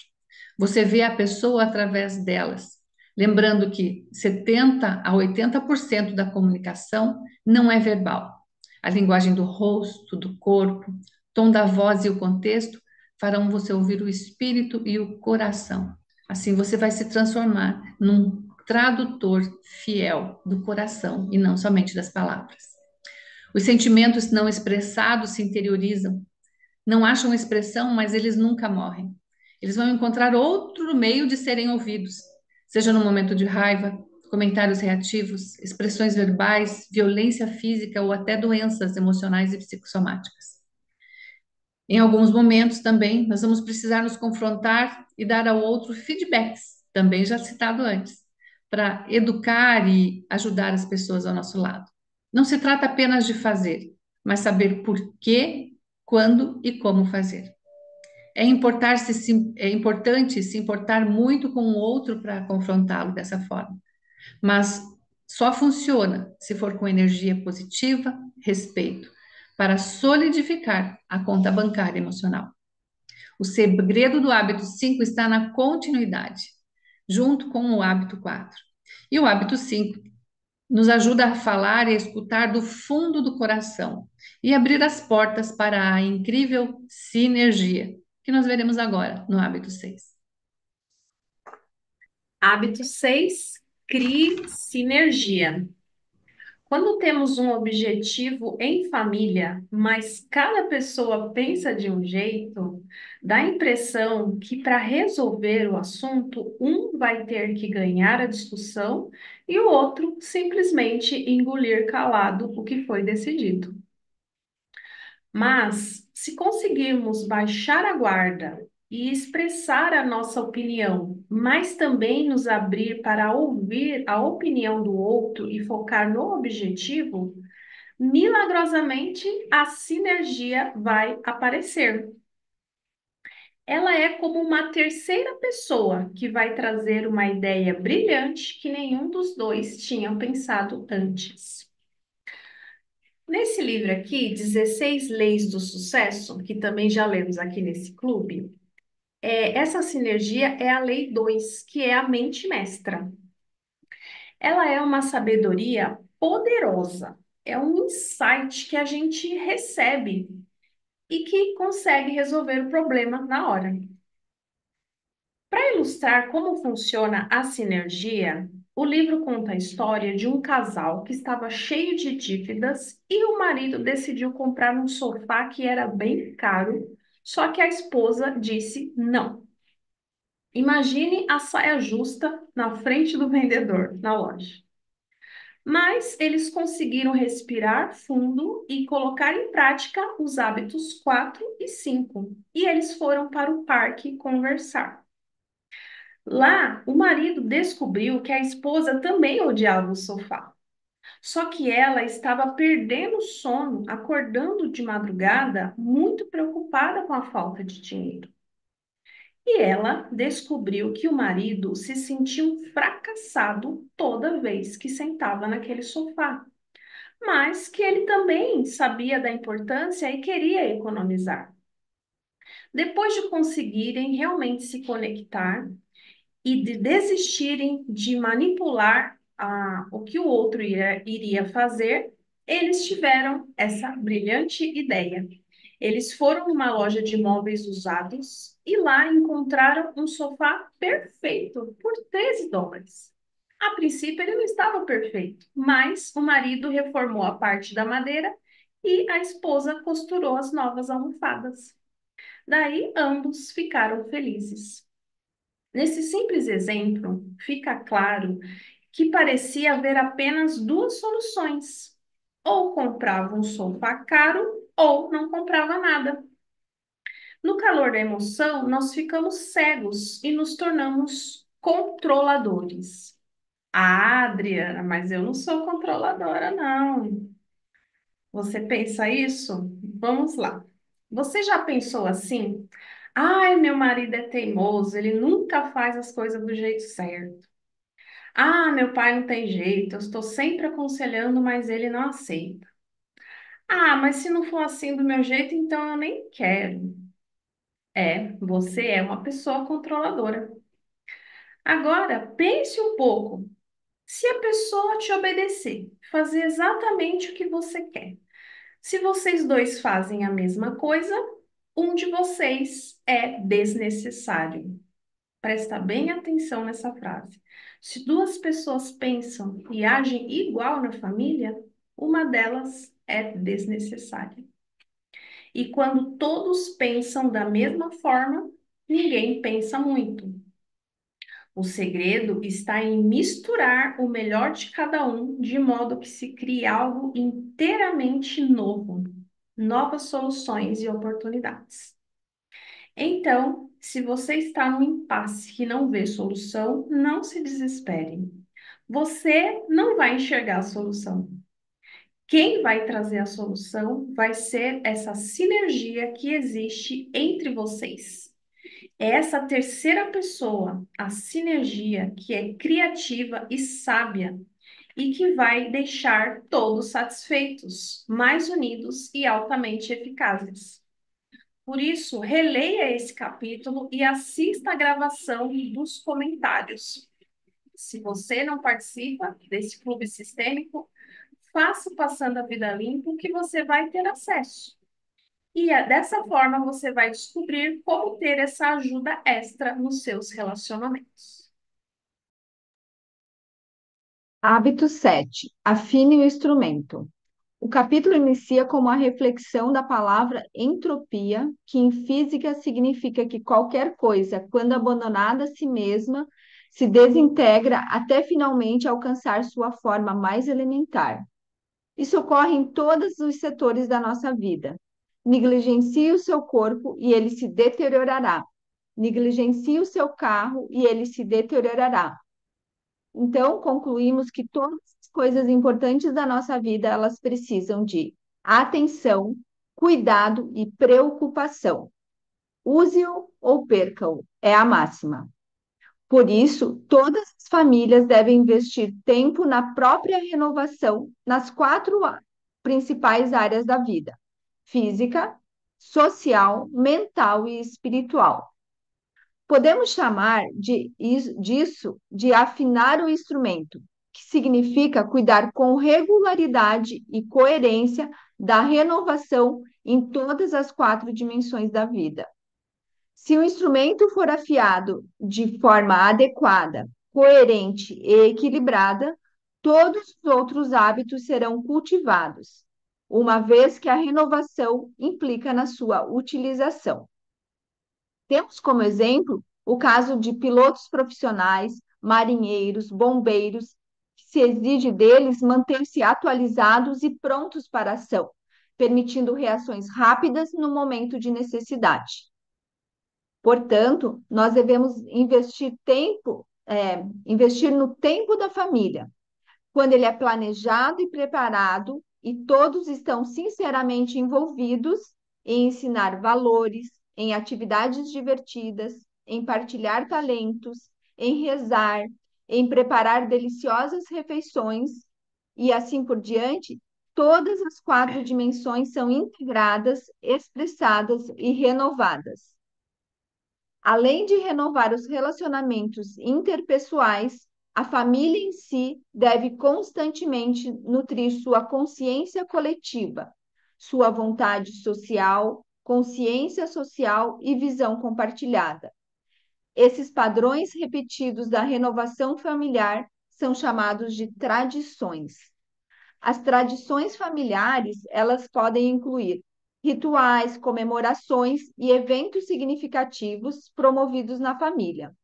Você vê a pessoa através delas. Lembrando que 70 a 80% da comunicação não é verbal. A linguagem do rosto, do corpo, tom da voz e o contexto farão você ouvir o espírito e o coração. Assim você vai se transformar num tradutor fiel do coração e não somente das palavras. Os sentimentos não expressados se interiorizam, não acham expressão, mas eles nunca morrem. Eles vão encontrar outro meio de serem ouvidos, seja no momento de raiva, comentários reativos, expressões verbais, violência física ou até doenças emocionais e psicossomáticas. Em alguns momentos também, nós vamos precisar nos confrontar e dar ao outro feedbacks, também já citado antes, para educar e ajudar as pessoas ao nosso lado. Não se trata apenas de fazer, mas saber por quê, quando e como fazer. É importante se importar muito com o outro para confrontá-lo dessa forma, mas só funciona se for com energia positiva, respeito, para solidificar a conta bancária emocional. O segredo do hábito 5 está na continuidade, junto com o hábito 4. E o hábito 5 nos ajuda a falar e a escutar do fundo do coração e abrir as portas para a incrível sinergia, que nós veremos agora no hábito 6. Hábito 6, crie sinergia. Quando temos um objetivo em família, mas cada pessoa pensa de um jeito, dá a impressão que para resolver o assunto, um vai ter que ganhar a discussão e o outro simplesmente engolir calado o que foi decidido. Mas, se conseguirmos baixar a guarda e expressar a nossa opinião, mas também nos abrir para ouvir a opinião do outro e focar no objetivo, milagrosamente a sinergia vai aparecer. Ela é como uma terceira pessoa que vai trazer uma ideia brilhante que nenhum dos dois tinha pensado antes. Nesse livro aqui, 16 Leis do Sucesso, que também já lemos aqui nesse clube, essa sinergia é a lei 2, que é a mente mestra. Ela é uma sabedoria poderosa, é um insight que a gente recebe e que consegue resolver o problema na hora. Para ilustrar como funciona a sinergia, o livro conta a história de um casal que estava cheio de dívidas e o marido decidiu comprar um sofá que era bem caro, só que a esposa disse não. Imagine a saia justa na frente do vendedor na loja. Mas eles conseguiram respirar fundo e colocar em prática os hábitos 4 e 5, e eles foram para o parque conversar. Lá, o marido descobriu que a esposa também odiava o sofá. Só que ela estava perdendo o sono, acordando de madrugada, muito preocupada com a falta de dinheiro. E ela descobriu que o marido se sentia um fracassado toda vez que sentava naquele sofá, mas que ele também sabia da importância e queria economizar. Depois de conseguirem realmente se conectar, e de desistirem de manipular o que o outro iria fazer, eles tiveram essa brilhante ideia. Eles foram numa loja de móveis usados e lá encontraram um sofá perfeito por US$ 13. A princípio ele não estava perfeito, mas o marido reformou a parte da madeira e a esposa costurou as novas almofadas. Daí ambos ficaram felizes. Nesse simples exemplo, fica claro que parecia haver apenas duas soluções: ou comprava um sofá caro ou não comprava nada. No calor da emoção, nós ficamos cegos e nos tornamos controladores. Ah, Adriana, mas eu não sou controladora, não. Você pensa isso? Vamos lá. Você já pensou assim? Ai, meu marido é teimoso, ele nunca faz as coisas do jeito certo. Ah, meu pai não tem jeito, eu estou sempre aconselhando, mas ele não aceita. Ah, mas se não for assim do meu jeito, então eu nem quero. Você é uma pessoa controladora. Agora, pense um pouco. Se a pessoa te obedecer, fazer exatamente o que você quer, se vocês dois fazem a mesma coisa, um de vocês é desnecessário. Presta bem atenção nessa frase. Se duas pessoas pensam e agem igual na família, uma delas é desnecessária. E quando todos pensam da mesma forma, ninguém pensa muito. O segredo está em misturar o melhor de cada um, de modo que se crie algo inteiramente novo, novas soluções e oportunidades. Então, se você está num impasse que não vê solução, não se desespere. Você não vai enxergar a solução. Quem vai trazer a solução vai ser essa sinergia que existe entre vocês. É essa terceira pessoa, a sinergia, que é criativa e sábia e que vai deixar todos satisfeitos, mais unidos e altamente eficazes. Por isso, releia esse capítulo e assista a gravação dos comentários. Se você não participa desse clube sistêmico, faça o Passando a Vida Limpo que você vai ter acesso. E dessa forma você vai descobrir como ter essa ajuda extra nos seus relacionamentos. Hábito 7. Afine o instrumento. O capítulo inicia com uma reflexão da palavra entropia, que em física significa que qualquer coisa, quando abandonada a si mesma, se desintegra até finalmente alcançar sua forma mais elementar. Isso ocorre em todos os setores da nossa vida. Negligencie o seu corpo e ele se deteriorará. Negligencie o seu carro e ele se deteriorará. Então, concluímos que todas as coisas importantes da nossa vida, elas precisam de atenção, cuidado e preocupação. Use-o ou perca-o, é a máxima. Por isso, todas as famílias devem investir tempo na própria renovação nas principais áreas da vida: física, social, mental e espiritual. Podemos chamar disso de afinar o instrumento, que significa cuidar com regularidade e coerência da renovação em todas as quatro dimensões da vida. Se o instrumento for afiado de forma adequada, coerente e equilibrada, todos os outros hábitos serão cultivados, uma vez que a renovação implica na sua utilização. Temos como exemplo o caso de pilotos profissionais, marinheiros, bombeiros, que se exige deles manter-se atualizados e prontos para a ação, permitindo reações rápidas no momento de necessidade. Portanto, nós devemos investir no tempo da família, quando ele é planejado e preparado e todos estão sinceramente envolvidos em ensinar valores, em atividades divertidas, em partilhar talentos, em rezar, em preparar deliciosas refeições e assim por diante. Todas as quatro dimensões são integradas, expressadas e renovadas. Além de renovar os relacionamentos interpessoais, a família em si deve constantemente nutrir sua consciência coletiva, sua vontade social, consciência social e visão compartilhada. Esses padrões repetidos da renovação familiar são chamados de tradições. As tradições familiares, elas podem incluir rituais, comemorações e eventos significativos promovidos na família.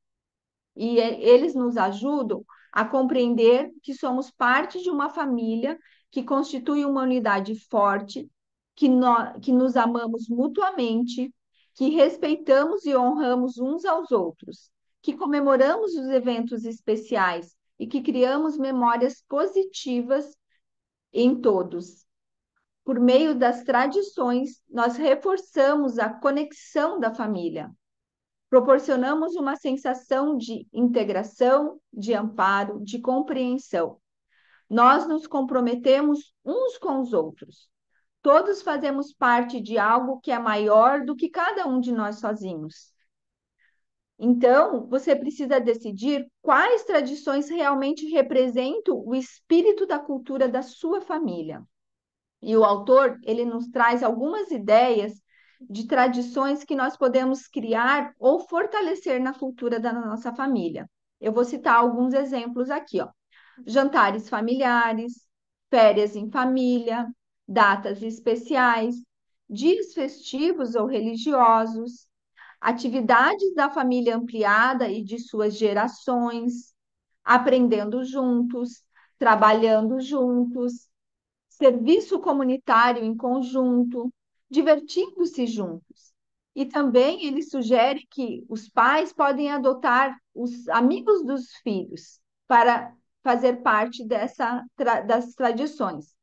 E eles nos ajudam a compreender que somos parte de uma família que constitui uma unidade forte, que nos amamos mutuamente, que respeitamos e honramos uns aos outros, que comemoramos os eventos especiais e que criamos memórias positivas em todos. Por meio das tradições, nós reforçamos a conexão da família. Proporcionamos uma sensação de integração, de amparo, de compreensão. Nós nos comprometemos uns com os outros. Todos fazemos parte de algo que é maior do que cada um de nós sozinhos. Então, você precisa decidir quais tradições realmente representam o espírito da cultura da sua família. E o autor, ele nos traz algumas ideias de tradições que nós podemos criar ou fortalecer na cultura da nossa família. Eu vou citar alguns exemplos aqui, ó. Jantares familiares, férias em família, datas especiais, dias festivos ou religiosos, atividades da família ampliada e de suas gerações, aprendendo juntos, trabalhando juntos, serviço comunitário em conjunto, divertindo-se juntos. E também ele sugere que os pais podem adotar os amigos dos filhos para fazer parte das tradições.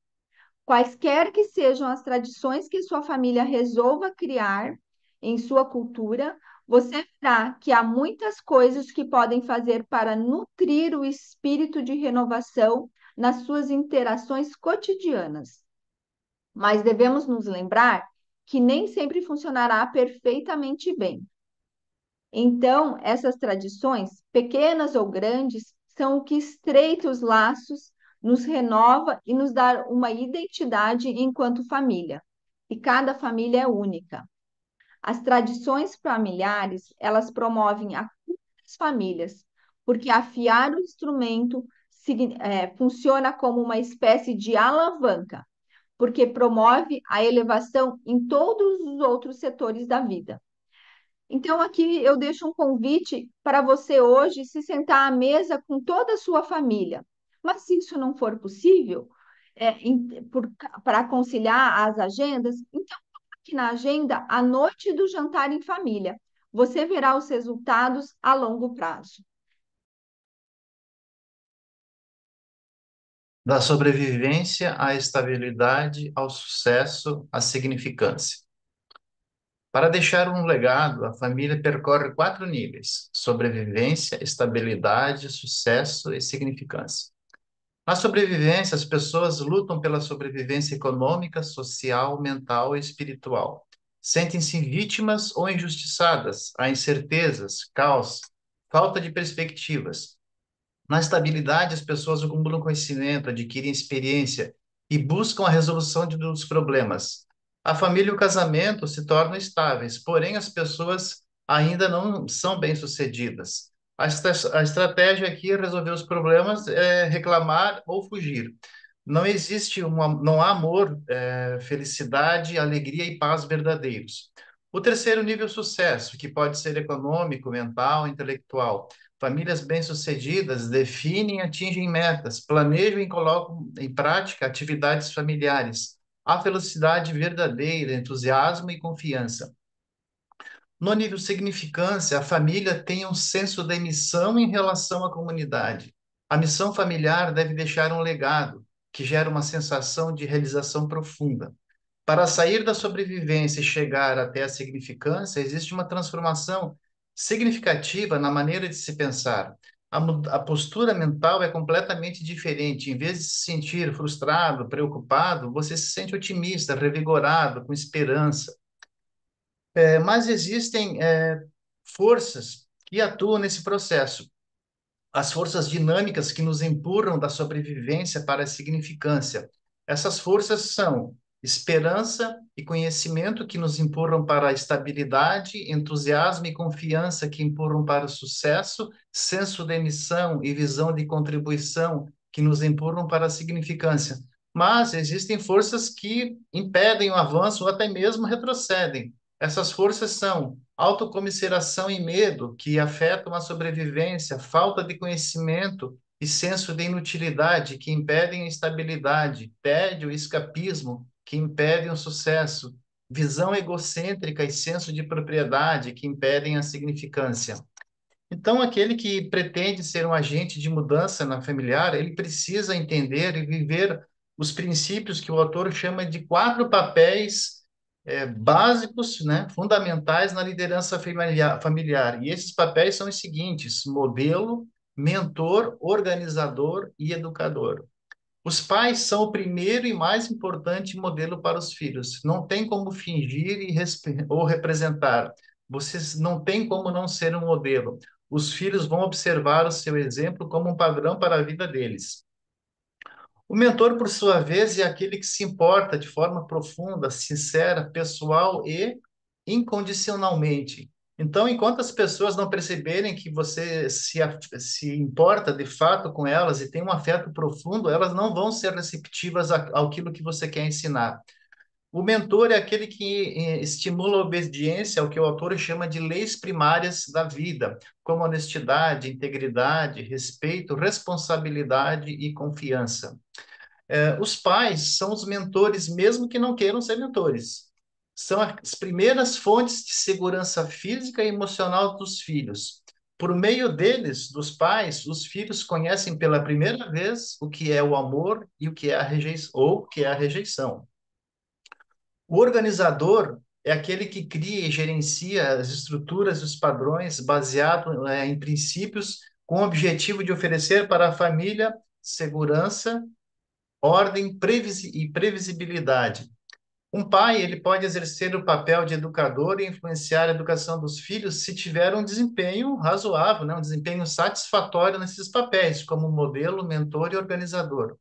Quaisquer que sejam as tradições que sua família resolva criar em sua cultura, você verá que há muitas coisas que podem fazer para nutrir o espírito de renovação nas suas interações cotidianas. Mas devemos nos lembrar que nem sempre funcionará perfeitamente bem. Então, essas tradições, pequenas ou grandes, são o que estreita os laços, nos renova e nos dá uma identidade enquanto família. E cada família é única. As tradições familiares, elas promovem a cura das famílias, porque afiar o instrumento funciona como uma espécie de alavanca, porque promove a elevação em todos os outros setores da vida. Então, aqui eu deixo um convite para você hoje se sentar à mesa com toda a sua família. Mas se isso não for possível, para conciliar as agendas, então coloque na agenda a noite do jantar em família. Você verá os resultados a longo prazo. Da sobrevivência à estabilidade, ao sucesso, à significância. Para deixar um legado, a família percorre 4 níveis: sobrevivência, estabilidade, sucesso e significância. Na sobrevivência, as pessoas lutam pela sobrevivência econômica, social, mental e espiritual. Sentem-se vítimas ou injustiçadas, há incertezas, caos, falta de perspectivas. Na estabilidade, as pessoas acumulam conhecimento, adquirem experiência e buscam a resolução dos problemas. A família e o casamento se tornam estáveis, porém as pessoas ainda não são bem-sucedidas. A estratégia aqui é resolver os problemas, reclamar ou fugir. Não há amor, felicidade, alegria e paz verdadeiros. O terceiro nível, sucesso, que pode ser econômico, mental, intelectual. Famílias bem-sucedidas definem e atingem metas, planejam e colocam em prática atividades familiares. Há felicidade verdadeira, entusiasmo e confiança. No nível significância, a família tem um senso de missão em relação à comunidade. A missão familiar deve deixar um legado que gera uma sensação de realização profunda. Para sair da sobrevivência e chegar até a significância, existe uma transformação significativa na maneira de se pensar. A postura mental é completamente diferente. Em vez de se sentir frustrado, preocupado, você se sente otimista, revigorado, com esperança. Mas existem forças que atuam nesse processo. As forças dinâmicas que nos empurram da sobrevivência para a significância. Essas forças são esperança e conhecimento que nos empurram para a estabilidade, entusiasmo e confiança que empurram para o sucesso, senso de missão e visão de contribuição que nos empurram para a significância. Mas existem forças que impedem o avanço ou até mesmo retrocedem. Essas forças são autocomiseração e medo, que afetam a sobrevivência, falta de conhecimento e senso de inutilidade, que impedem a estabilidade, tédio e escapismo, que impedem o sucesso, visão egocêntrica e senso de propriedade, que impedem a significância. Então, aquele que pretende ser um agente de mudança na familiar, ele precisa entender e viver os princípios que o autor chama de 4 papéis básicos, né, fundamentais na liderança familiar. E esses papéis são os seguintes: modelo, mentor, organizador e educador. Os pais são o primeiro e mais importante modelo para os filhos. Não tem como fingir ou representar. Vocês não têm como não ser um modelo. Os filhos vão observar o seu exemplo como um padrão para a vida deles. O mentor, por sua vez, é aquele que se importa de forma profunda, sincera, pessoal e incondicionalmente. Então, enquanto as pessoas não perceberem que você se importa de fato com elas e tem um afeto profundo, elas não vão ser receptivas àquilo que você quer ensinar. O mentor é aquele que estimula a obediência ao que o autor chama de leis primárias da vida, como honestidade, integridade, respeito, responsabilidade e confiança. Os pais são os mentores, mesmo que não queiram ser mentores. São as primeiras fontes de segurança física e emocional dos filhos. Por meio deles, dos pais, os filhos conhecem pela primeira vez o que é o amor e o que é a rejeição, ou o que é a rejeição. O organizador é aquele que cria e gerencia as estruturas e os padrões baseado em princípios com o objetivo de oferecer para a família segurança, ordem e previsibilidade. Um pai, ele pode exercer o papel de educador e influenciar a educação dos filhos se tiver um desempenho razoável, né? Um desempenho satisfatório nesses papéis, como modelo, mentor e organizador.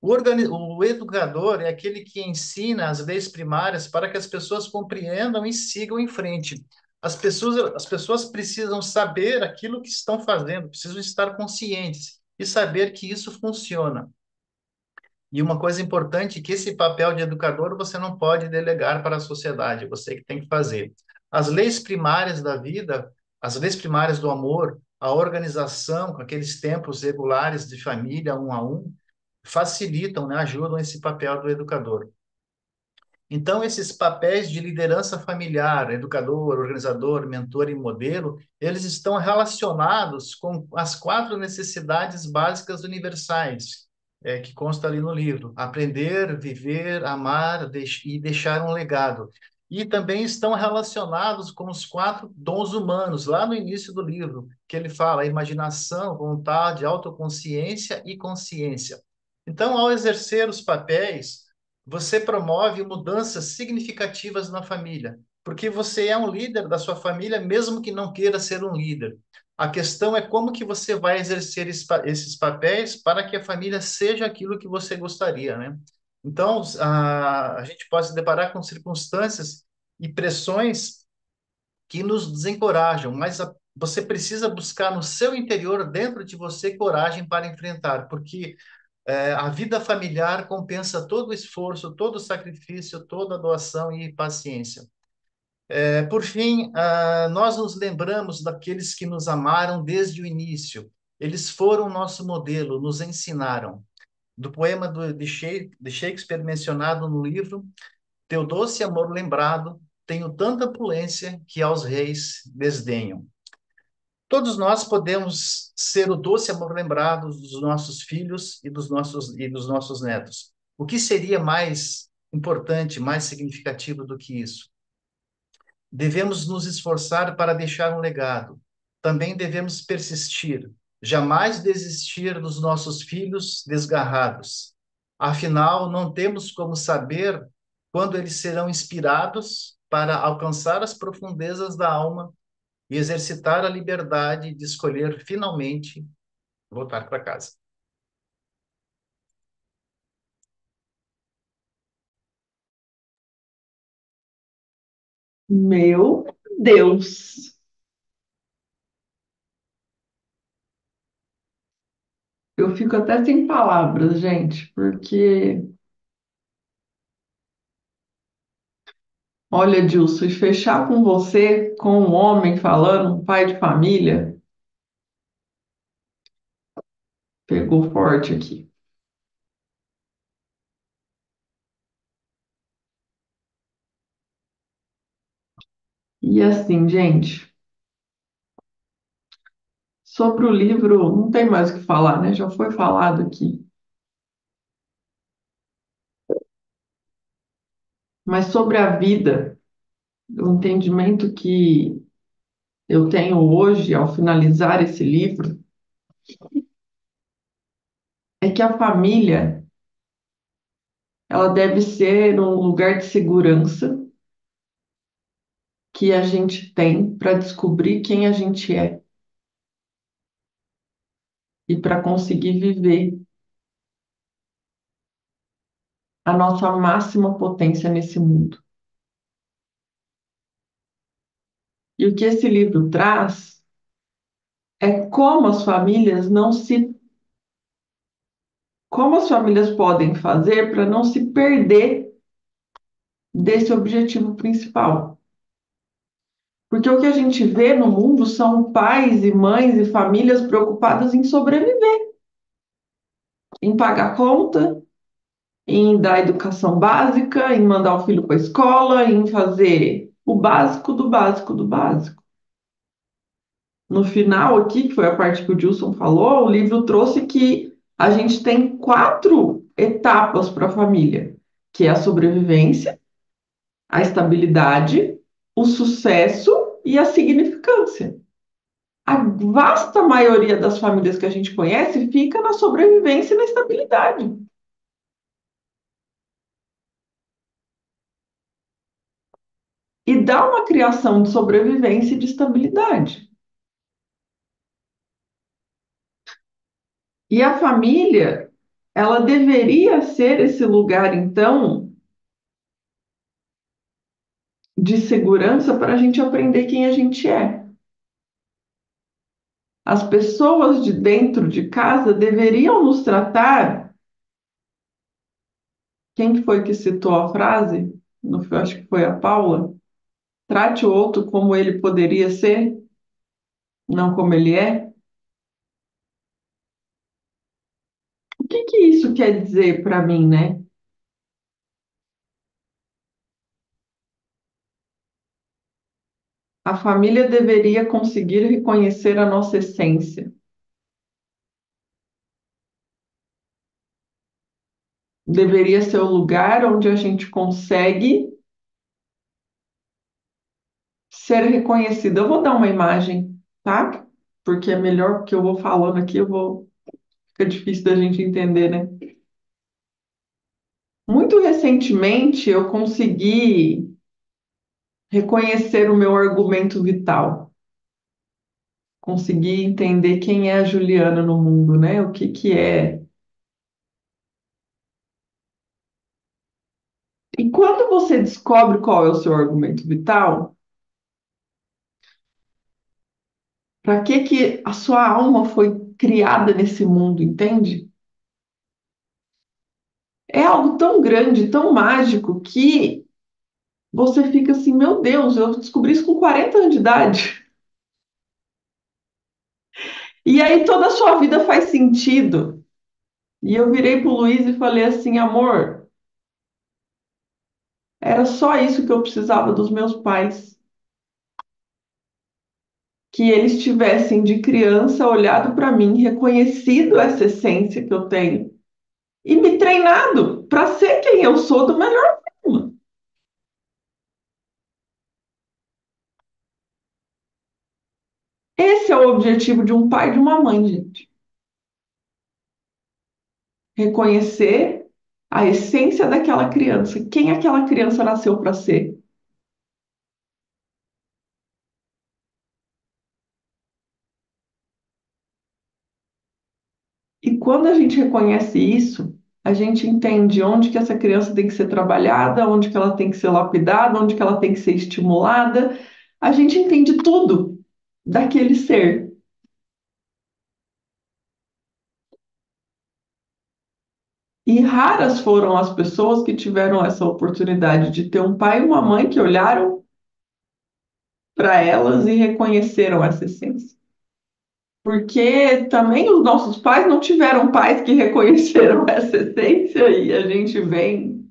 O educador é aquele que ensina as leis primárias para que as pessoas compreendam e sigam em frente. As pessoas precisam saber aquilo que estão fazendo, precisam estar conscientes e saber que isso funciona. E uma coisa importante é que esse papel de educador você não pode delegar para a sociedade, você que tem que fazer. As leis primárias da vida, as leis primárias do amor, a organização com aqueles tempos regulares de família, um a um, facilitam, né, ajudam esse papel do educador. Então, esses papéis de liderança familiar, educador, organizador, mentor e modelo, eles estão relacionados com as 4 necessidades básicas universais, que consta ali no livro: aprender, viver, amar e deixar um legado. e também estão relacionados com os quatro dons humanos, lá no início do livro, que ele fala imaginação, vontade, autoconsciência e consciência. Então, ao exercer os papéis, você promove mudanças significativas na família, porque você é um líder da sua família, mesmo que não queira ser um líder. A questão é como que você vai exercer esses papéis para que a família seja aquilo que você gostaria, né? Então, a gente pode se deparar com circunstâncias e pressões que nos desencorajam, mas você precisa buscar no seu interior, dentro de você, coragem para enfrentar, porque a vida familiar compensa todo o esforço, todo o sacrifício, toda a doação e paciência. Por fim, nós nos lembramos daqueles que nos amaram desde o início. Eles foram nosso modelo, nos ensinaram. Do poema de Shakespeare mencionado no livro, teu doce amor lembrado, tenho tanta opulência que aos reis desdenham. Todos nós podemos ser o doce amor lembrado dos nossos filhos e dos nossos netos. O que seria mais importante, mais significativo do que isso? Devemos nos esforçar para deixar um legado. Também devemos persistir, jamais desistir dos nossos filhos desgarrados. Afinal, não temos como saber quando eles serão inspirados para alcançar as profundezas da alma e exercitar a liberdade de escolher finalmente voltar para casa. Meu Deus! Eu fico até sem palavras, gente, porque, olha, Dilson, e fechar com você, com um homem falando, um pai de família, pegou forte aqui. E assim, gente, sobre o livro, não tem mais o que falar, né? Já foi falado aqui. Mas sobre a vida, o entendimento que eu tenho hoje, ao finalizar esse livro, é que a família, ela deve ser um lugar de segurança que a gente tem para descobrir quem a gente é e para conseguir viver a nossa máxima potência nesse mundo. E o que esse livro traz é como as famílias podem fazer para não se perder desse objetivo principal. Porque o que a gente vê no mundo são pais e mães e famílias preocupadas em sobreviver, em pagar conta, em dar educação básica, em mandar o filho para a escola, em fazer o básico do básico do básico. No final aqui, que foi a parte que o Dilson falou, o livro trouxe que a gente tem quatro etapas para a família, que é a sobrevivência, a estabilidade, o sucesso e a significância. A vasta maioria das famílias que a gente conhece fica na sobrevivência e na estabilidade. E dá uma criação de sobrevivência e de estabilidade. E a família, ela deveria ser esse lugar, então, de segurança para a gente aprender quem a gente é. As pessoas de dentro de casa deveriam nos tratar. Quem foi que citou a frase? Acho que foi a Paula. Trate o outro como ele poderia ser, não como ele é. O que que isso quer dizer para mim, né? A família deveria conseguir reconhecer a nossa essência. Deveria ser o lugar onde a gente consegue ser reconhecida. Eu vou dar uma imagem, tá? Porque é melhor que eu vou falando aqui, fica difícil da gente entender, né? Muito recentemente eu consegui reconhecer o meu argumento vital, consegui entender quem é a Juliana no mundo, né? O que que é. E quando você descobre qual é o seu argumento vital, para que que a sua alma foi criada nesse mundo, entende? É algo tão grande, tão mágico, que você fica assim, meu Deus, eu descobri isso com 40 anos de idade. E aí toda a sua vida faz sentido. E eu virei pro Luiz e falei assim, amor, era só isso que eu precisava dos meus pais. Que eles tivessem de criança olhado para mim, reconhecido essa essência que eu tenho e me treinado para ser quem eu sou do melhor forma. Esse é o objetivo de um pai e de uma mãe, gente. Reconhecer a essência daquela criança, quem aquela criança nasceu para ser. E quando a gente reconhece isso, a gente entende onde que essa criança tem que ser trabalhada, onde que ela tem que ser lapidada, onde que ela tem que ser estimulada. A gente entende tudo daquele ser. E raras foram as pessoas que tiveram essa oportunidade de ter um pai e uma mãe que olharam para elas e reconheceram essa essência. Porque também os nossos pais não tiveram pais que reconheceram essa essência e a gente vem.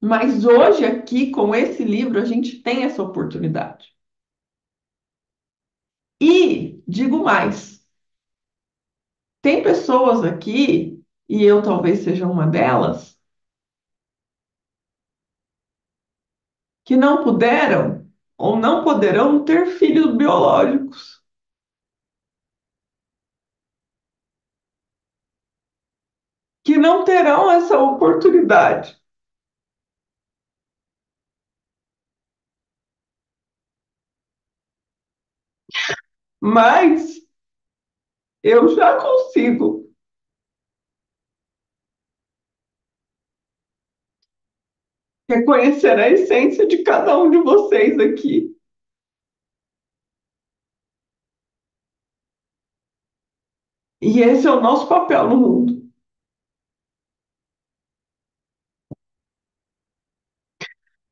Mas hoje, aqui, com esse livro, a gente tem essa oportunidade. E digo mais: tem pessoas aqui, e eu talvez seja uma delas, que não puderam ou não poderão ter filhos biológicos. Que não terão essa oportunidade. Mas eu já consigo reconhecer a essência de cada um de vocês aqui. E esse é o nosso papel no mundo.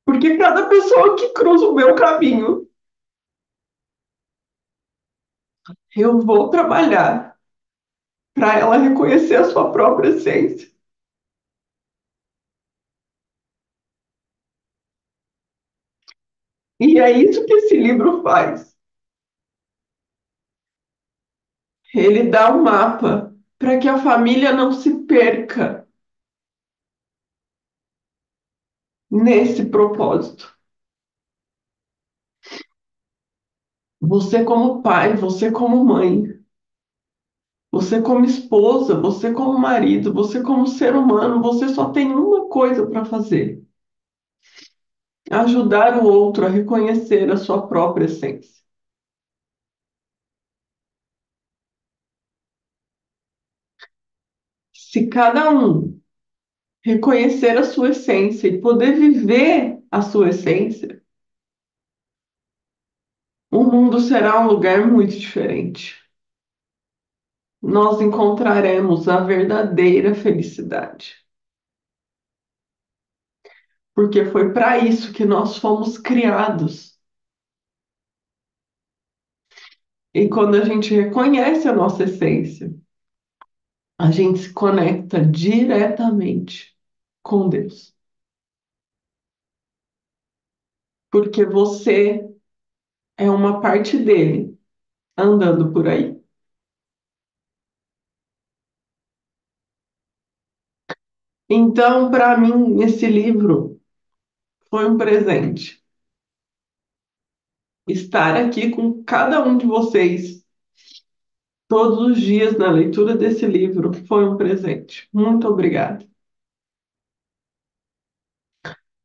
Porque cada pessoa que cruza o meu caminho, eu vou trabalhar para ela reconhecer a sua própria essência. E é isso que esse livro faz. Ele dá um mapa para que a família não se perca nesse propósito. Você como pai, você como mãe, você como esposa, você como marido, você como ser humano, você só tem uma coisa para fazer: ajudar o outro a reconhecer a sua própria essência. Se cada um reconhecer a sua essência e poder viver a sua essência, o mundo será um lugar muito diferente. Nós encontraremos a verdadeira felicidade. Porque foi para isso que nós fomos criados. E quando a gente reconhece a nossa essência, a gente se conecta diretamente com Deus. Porque você é uma parte dele andando por aí. Então, para mim, esse livro foi um presente. estar aqui com cada um de vocês todos os dias na leitura desse livro foi um presente. Muito obrigada.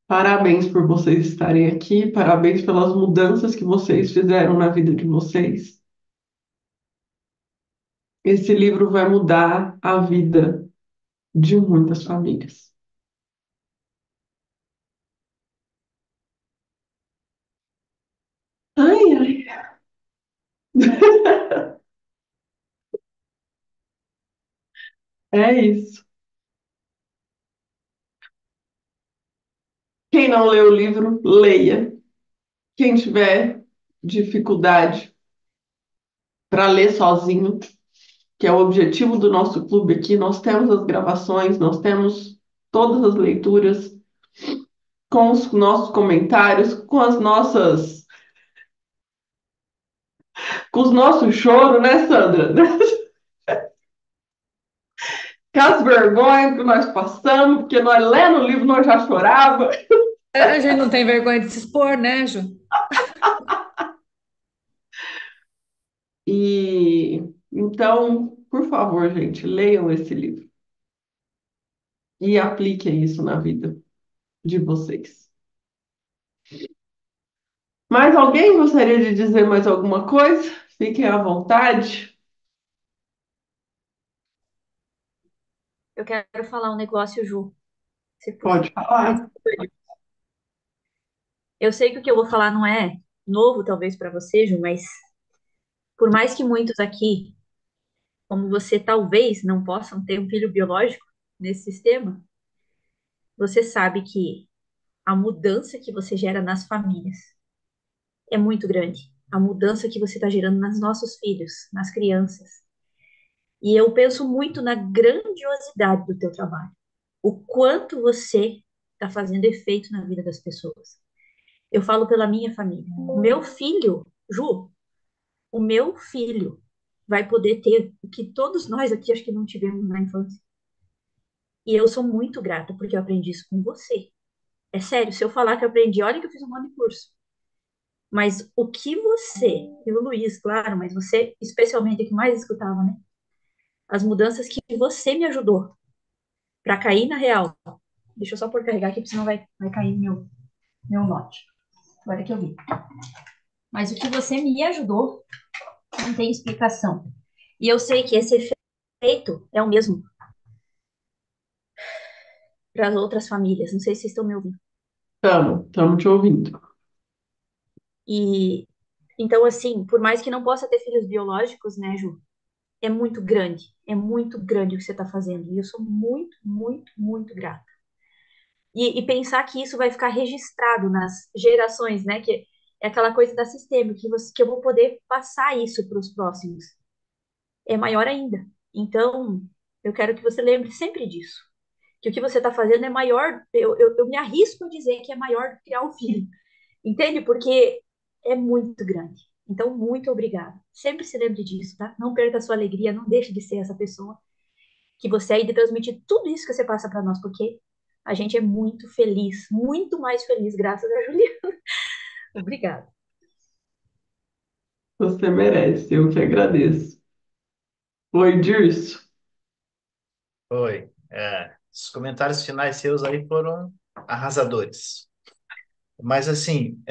Parabéns por vocês estarem aqui, parabéns pelas mudanças que vocês fizeram na vida de vocês. Esse livro vai mudar a vida de muitas famílias. Ai, ai. É isso. Quem não leu o livro, leia. Quem tiver dificuldade para ler sozinho, que é o objetivo do nosso clube aqui, nós temos as gravações, nós temos todas as leituras, com os nossos comentários, com os nossos choros, né, Sandra? Com as vergonhas que nós passamos, porque nós lendo o livro nós já chorava. A gente não tem vergonha de se expor, né, Ju? E então, por favor, gente, leiam esse livro e apliquem isso na vida de vocês. Mais alguém gostaria de dizer mais alguma coisa? Fiquem à vontade. Eu quero falar um negócio, Ju, se Pode possível. falar. Eu sei que o que eu vou falar não é novo, talvez, para você, Ju, mas por mais que muitos aqui, como você, talvez não possam ter um filho biológico nesse sistema, você sabe que a mudança que você gera nas famílias é muito grande. A mudança que você está gerando nos nossos filhos, nas crianças. E eu penso muito na grandiosidade do teu trabalho. O quanto você está fazendo efeito na vida das pessoas. Eu falo pela minha família. O meu filho, Ju, o meu filho vai poder ter o que todos nós aqui acho que não tivemos na infância. E eu sou muito grata porque eu aprendi isso com você. É sério, se eu falar que eu aprendi, olha que eu fiz um monte de curso. Mas o que você, e o Luiz, claro, mas você especialmente é que mais escutava, né? As mudanças que você me ajudou para cair na real. Deixa eu só por carregar aqui, porque senão vai cair meu note. Agora que eu vi. Mas o que você me ajudou não tem explicação. E eu sei que esse efeito é o mesmo para as outras famílias. Não sei se vocês estão me ouvindo. Estamos te ouvindo. E então, assim, por mais que não possa ter filhos biológicos, né, Ju? É muito grande o que você está fazendo. E eu sou muito, muito, muito grata. E pensar que isso vai ficar registrado nas gerações, né? Que é aquela coisa da sistema, que eu vou poder passar isso para os próximos. É maior ainda. Então, eu quero que você lembre sempre disso. Que o que você está fazendo é maior. Eu me arrisco a dizer que é maior do que criar um filho. Entende? Porque é muito grande. Então, muito obrigada. Sempre se lembre disso, tá? Não perca a sua alegria, não deixe de ser essa pessoa que você é e de transmitir tudo isso que você passa para nós, porque a gente é muito feliz, muito mais feliz, graças a Juliana. Obrigada. Você merece, eu que agradeço. Oi, Dirce. Oi. Os comentários finais seus aí foram arrasadores. Mas, assim,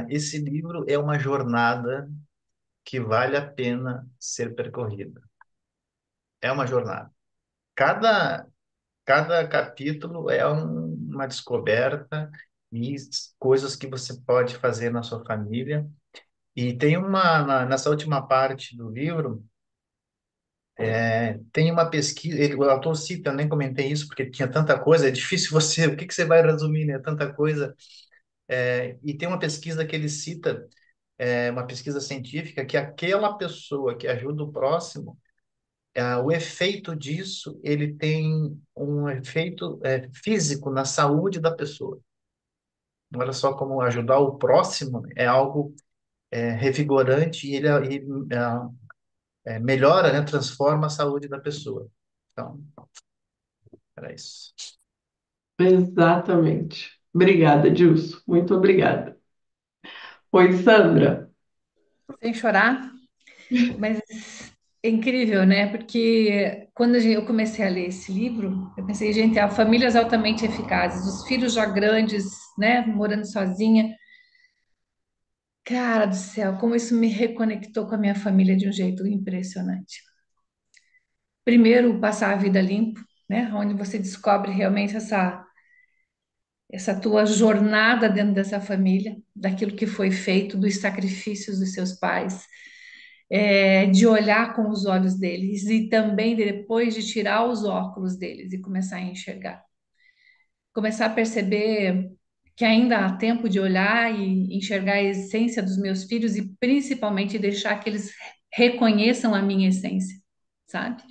esse livro é uma jornada que vale a pena ser percorrida. É uma jornada. Cada, cada capítulo é uma descoberta e coisas que você pode fazer na sua família. E tem nessa última parte do livro, tem uma pesquisa, o autor cita, eu nem comentei isso porque tinha tanta coisa, é difícil você, o que que você vai resumir, né? Tanta coisa. E tem uma pesquisa que ele cita, uma pesquisa científica, que aquela pessoa que ajuda o próximo, o efeito disso, ele tem um efeito físico na saúde da pessoa. Olha só como ajudar o próximo é algo revigorante e ele melhora, né, transforma a saúde da pessoa. Então, era isso. Exatamente. Obrigada, Dilson. Muito obrigada. Oi, Sandra. Sem chorar, mas é incrível, né? Porque quando eu comecei a ler esse livro, eu pensei, gente, há famílias altamente eficazes, os filhos já grandes, né, morando sozinha. Cara do céu, como isso me reconectou com a minha família de um jeito impressionante. Primeiro, passar a vida limpo, né? Onde você descobre realmente essa tua jornada dentro dessa família, daquilo que foi feito, dos sacrifícios dos seus pais, de olhar com os olhos deles e também depois de tirar os óculos deles e começar a enxergar. Começar a perceber que ainda há tempo de olhar e enxergar a essência dos meus filhos e principalmente deixar que eles reconheçam a minha essência, sabe?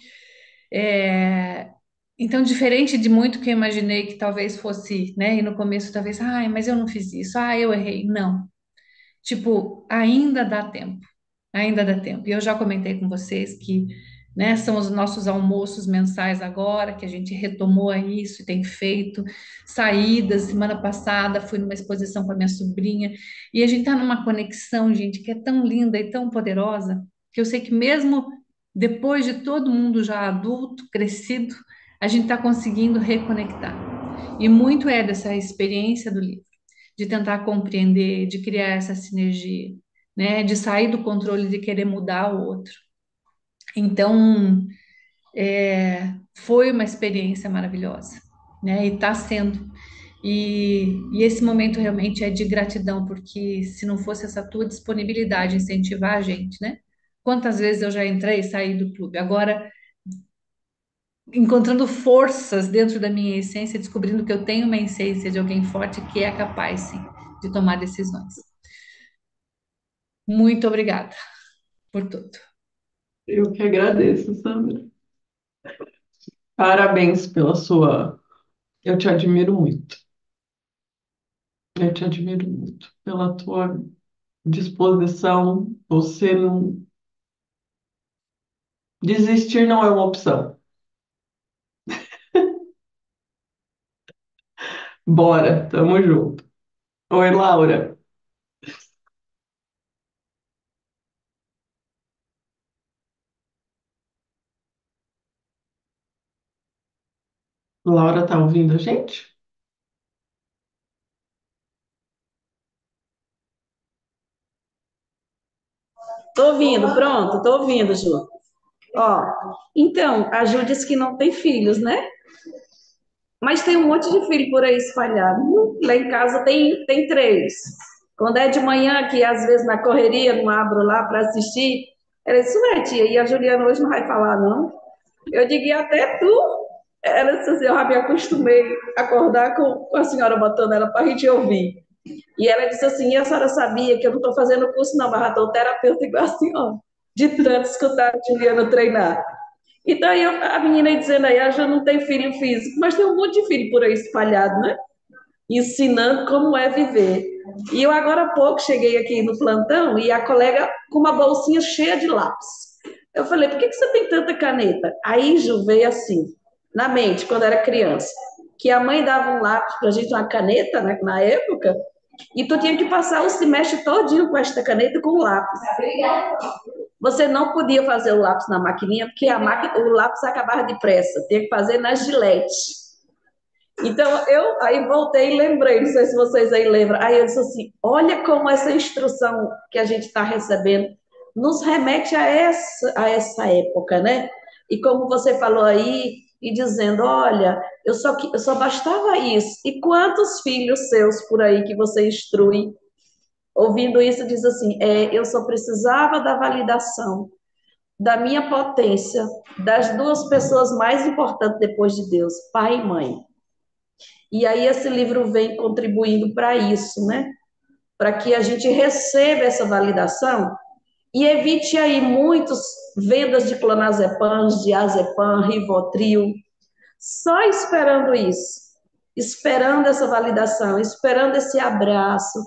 É, então, diferente de muito que eu imaginei que talvez fosse, né? E no começo talvez, ai, mas eu não fiz isso, eu errei. Não. Tipo, ainda dá tempo. Ainda dá tempo. E eu já comentei com vocês que, né, são os nossos almoços mensais agora, que a gente retomou a isso e tem feito saídas. Semana passada fui numa exposição com a minha sobrinha e a gente tá numa conexão, gente, que é tão linda e tão poderosa, que eu sei que mesmo depois de todo mundo já adulto, crescido, a gente está conseguindo reconectar. E muito é dessa experiência do livro, de tentar compreender, de criar essa sinergia, né, de sair do controle de querer mudar o outro. Então, foi uma experiência maravilhosa, né, e está sendo. E esse momento realmente é de gratidão, porque se não fosse essa tua disponibilidade, incentivar a gente, né? Quantas vezes eu já entrei e saí do clube? Agora, encontrando forças dentro da minha essência, descobrindo que eu tenho uma essência de alguém forte que é capaz, sim, de tomar decisões. Muito obrigada por tudo. Eu que agradeço, Sandra. Parabéns pela sua. Eu te admiro muito. Eu te admiro muito pela tua disposição. Você não. Desistir não é uma opção. Bora, tamo junto. Oi, Laura. Laura tá ouvindo a gente? Tô ouvindo, pronto, tô ouvindo, Ju. Ó, então, a Ju disse que não tem filhos, né? Mas tem um monte de filho por aí espalhado. Lá em casa tem três. Quando é de manhã, que às vezes na correria não abro lá para assistir, ela disse, ué, tia, e a Juliana hoje não vai falar, não? Eu digo, e até tu? Ela disse assim, eu já me acostumei a acordar com a senhora botando ela para a gente ouvir. E ela disse assim, e a senhora sabia que eu não estou fazendo curso não, mas já estou terapeuta igual a senhora, de tanto escutar a Juliana treinar. Então, a menina aí dizendo aí, já não tem filho físico, mas tem um monte de filho por aí espalhado, né? Ensinando como é viver. E eu agora há pouco cheguei aqui no plantão e a colega com uma bolsinha cheia de lápis. Eu falei, por que você tem tanta caneta? Aí Ju veio assim, na mente, quando era criança, que a mãe dava um lápis pra gente, uma caneta, né, na época, e tu tinha que passar o semestre todinho com esta caneta com o lápis. Você não podia fazer o lápis na maquininha, porque o lápis acabava depressa, tinha que fazer na gilete. Então, eu aí voltei e lembrei, não sei se vocês aí lembram, aí eu disse assim, olha como essa instrução que a gente está recebendo nos remete a essa época, né? E como você falou aí, e dizendo, olha, eu só bastava isso. E quantos filhos seus por aí que você instrui, ouvindo isso, diz assim, eu só precisava da validação da minha potência, das duas pessoas mais importantes depois de Deus, pai e mãe. E aí esse livro vem contribuindo para isso, né? Para que a gente receba essa validação e evite aí muitas vendas de clonazepam, diazepam, rivotril, só esperando isso, esperando essa validação, esperando esse abraço,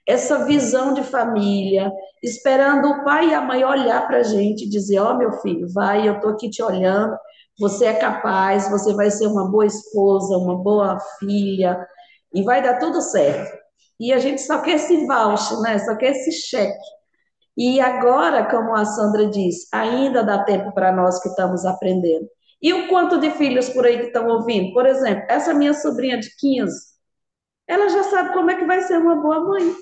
essa visão de família, esperando o pai e a mãe olhar para a gente e dizer, ó, meu filho, vai, eu estou aqui te olhando, você é capaz, você vai ser uma boa esposa, uma boa filha, e vai dar tudo certo. E a gente só quer esse voucher, né? Só quer esse cheque. E agora, como a Sandra diz, ainda dá tempo para nós que estamos aprendendo. E o quanto de filhos por aí que estão ouvindo? Por exemplo, essa minha sobrinha de 15, ela já sabe como é que vai ser uma boa mãe,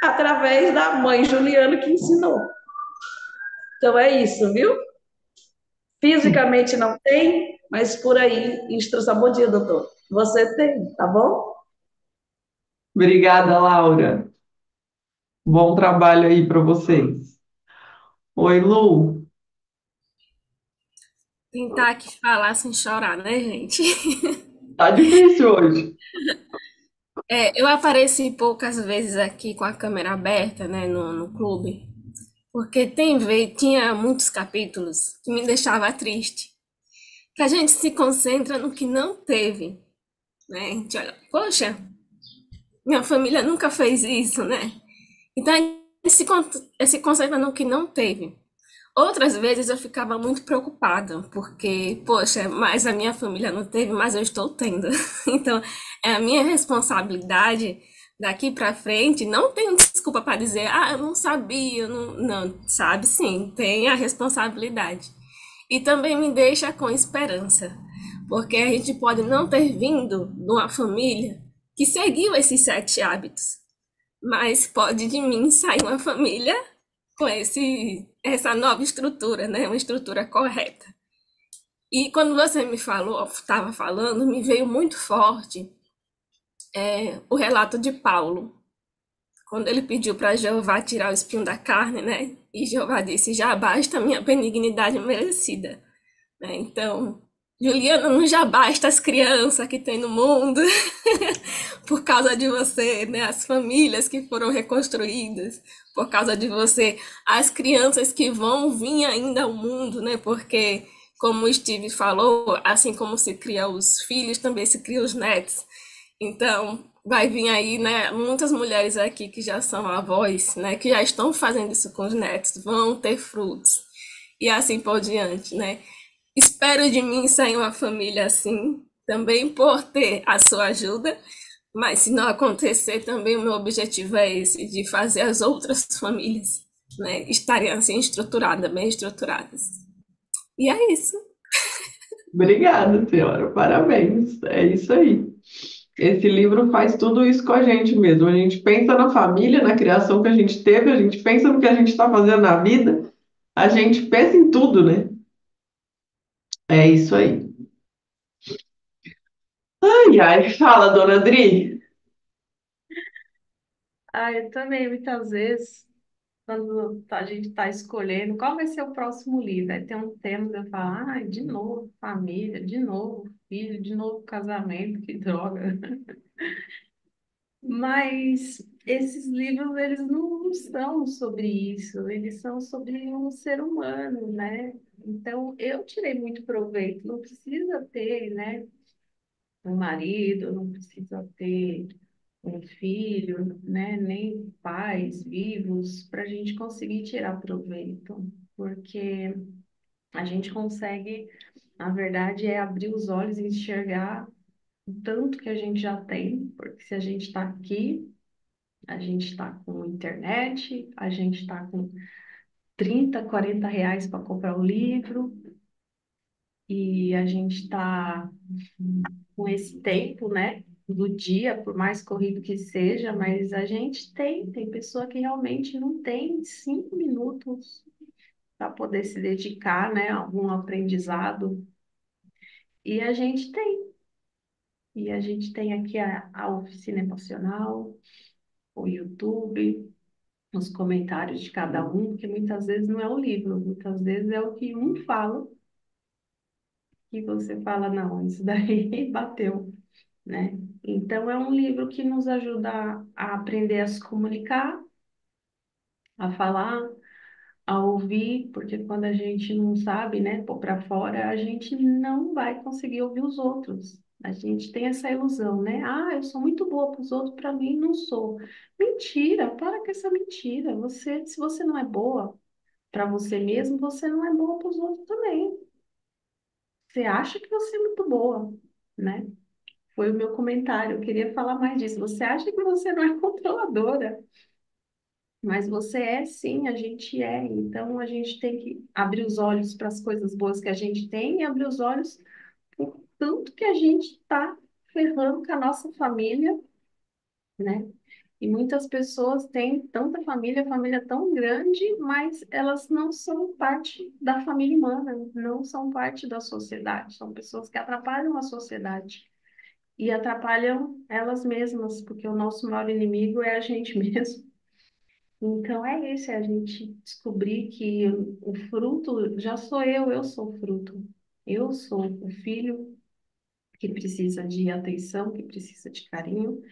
através da mãe Juliana que ensinou. Então é isso, viu? Fisicamente não tem, mas por aí, instrução. Bom dia, doutor. Você tem, tá bom? Obrigada, Laura. Bom trabalho aí para vocês. Oi, Lu. Tentar aqui falar sem chorar, né, gente? Tá difícil hoje. Eu apareci poucas vezes aqui com a câmera aberta, né, no clube, porque tinha muitos capítulos que me deixava triste, que a gente se concentra no que não teve, né? A gente olha, poxa, minha família nunca fez isso, né? Então a gente se concentra no que não teve. Outras vezes eu ficava muito preocupada, porque, poxa, mas a minha família não teve, mas eu estou tendo. Então, é a minha responsabilidade daqui para frente. Não tenho desculpa para dizer, eu não sabia, eu não, não, sabe sim, tem a responsabilidade. E também me deixa com esperança, porque a gente pode não ter vindo de uma família que seguiu esses 7 hábitos, mas pode de mim sair uma família com essa nova estrutura, né? Uma estrutura correta. E quando você me falou, estava falando, me veio muito forte o relato de Paulo, quando ele pediu para Jeová tirar o espinho da carne, né? E Jeová disse: já basta a minha benignidade merecida. Né? Então, Juliana, não já basta as crianças que tem no mundo por causa de você, né? As famílias que foram reconstruídas por causa de você, as crianças que vão vir ainda ao mundo, né? Porque, como o Steve falou, assim como se cria os filhos, também se cria os netos. Então, vai vir aí, né? Muitas mulheres aqui que já são avós, né? Que já estão fazendo isso com os netos, vão ter frutos. E assim por diante, né? Espero de mim sair uma família assim, também por ter a sua ajuda, mas se não acontecer, também o meu objetivo é esse, de fazer as outras famílias, né, estarem assim estruturadas, bem estruturadas. E é isso. Obrigada, senhora. Parabéns. É isso aí. Esse livro faz tudo isso com a gente mesmo. A gente pensa na família, na criação que a gente teve, a gente pensa no que a gente está fazendo na vida, a gente pensa em tudo, né? É isso aí. Ai, ai, fala, dona Adri. Eu também, muitas vezes, quando a gente está escolhendo qual vai ser o próximo livro, aí tem um tema que eu falo, de novo família, de novo filho, de novo casamento, que droga. Mas esses livros, eles não são sobre isso, eles são sobre um ser humano, né? Então, eu tirei muito proveito, não precisa ter, né, um marido, não precisa ter um filho, né, nem pais vivos, para a gente conseguir tirar proveito, porque a gente consegue, na verdade, é abrir os olhos e enxergar o tanto que a gente já tem, porque se a gente está aqui, a gente está com internet, a gente está com 30, 40 reais para comprar o livro, e a gente está com esse tempo, né, do dia, por mais corrido que seja, mas a gente tem pessoa que realmente não tem 5 minutos para poder se dedicar, né, a algum aprendizado, e a gente tem. E a gente tem aqui a oficina emocional, o YouTube, os comentários de cada um, porque muitas vezes não é o livro, muitas vezes é o que um fala, que você fala, não, isso daí bateu, né? Então, é um livro que nos ajuda a aprender a se comunicar, a falar, a ouvir, porque quando a gente não sabe, né, pôr para fora, a gente não vai conseguir ouvir os outros. A gente tem essa ilusão, né? Eu sou muito boa para os outros, para mim não sou. Mentira, para com essa mentira. Se você não é boa para você mesmo, você não é boa para os outros também. Você acha que você é muito boa, né? Foi o meu comentário. Eu queria falar mais disso. Você acha que você não é controladora, mas você é sim, a gente é. Então a gente tem que abrir os olhos para as coisas boas que a gente tem e abrir os olhos por tanto que a gente está ferrando com a nossa família, né? E muitas pessoas têm tanta família, família tão grande, mas elas não são parte da família humana, não são parte da sociedade. São pessoas que atrapalham a sociedade e atrapalham elas mesmas, porque o nosso maior inimigo é a gente mesmo. Então é isso, é a gente descobrir que o fruto já sou eu sou o fruto. Eu sou o filho que precisa de atenção, que precisa de carinho,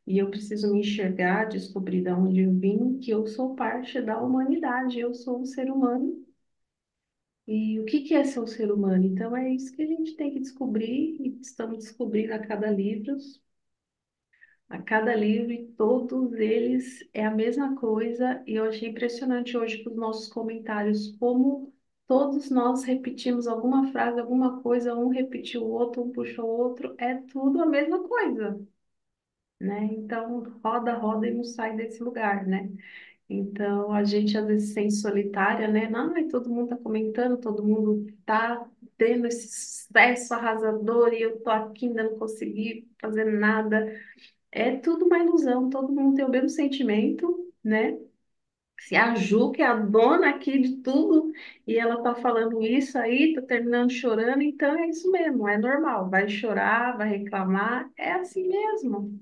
e eu preciso me enxergar, descobrir de onde eu vim, que eu sou parte da humanidade, eu sou um ser humano. E o que que é ser um ser humano? Então é isso que a gente tem que descobrir, e estamos descobrindo a cada livro, e todos eles é a mesma coisa. E eu achei impressionante hoje com os nossos comentários, como todos nós repetimos alguma frase, alguma coisa, um repetiu o outro, um puxou o outro, é tudo a mesma coisa, né? Então, roda, roda e não sai desse lugar, né? Então, a gente às vezes se sente solitária, né? Não, e todo mundo tá comentando, todo mundo tá tendo esse sucesso arrasador e eu tô aqui ainda não consegui fazer nada. É tudo uma ilusão, todo mundo tem o mesmo sentimento, né? Se a Ju, que é a dona aqui de tudo, e ela tá falando isso aí, tá terminando chorando, então é isso mesmo, é normal. Vai chorar, vai reclamar, é assim mesmo.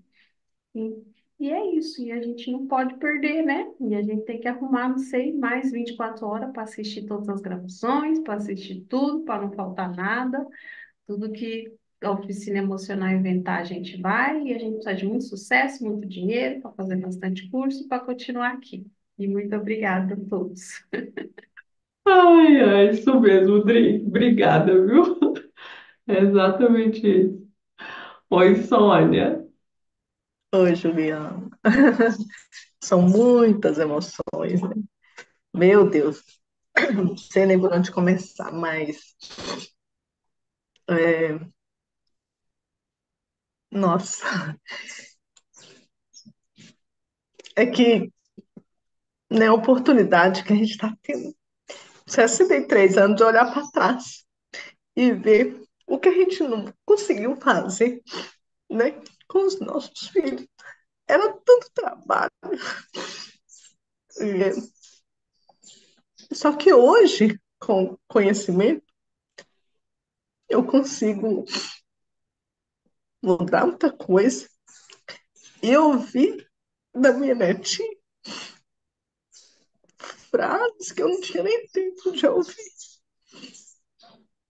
E, e é isso, e a gente não pode perder, né? E a gente tem que arrumar, não sei, mais 24 horas para assistir todas as gravações, para assistir tudo, para não faltar nada. Tudo que a oficina emocional inventar, a gente vai, e a gente precisa de muito sucesso, muito dinheiro para fazer bastante curso para continuar aqui. E muito obrigada a todos. Ai, ai, isso mesmo, Dri. Obrigada, viu? É exatamente isso. Oi, Sônia. Oi, Juliana. São muitas emoções, né? Meu Deus, não sei nem por onde começar, mas é, nossa, é que né, a oportunidade que a gente está tendo, 63 anos, de olhar para trás e ver o que a gente não conseguiu fazer, né, com os nossos filhos. Era tanto trabalho. É, só que hoje, com conhecimento, eu consigo mudar muita coisa. E eu vi da minha netinha frases que eu não tinha nem tempo de ouvir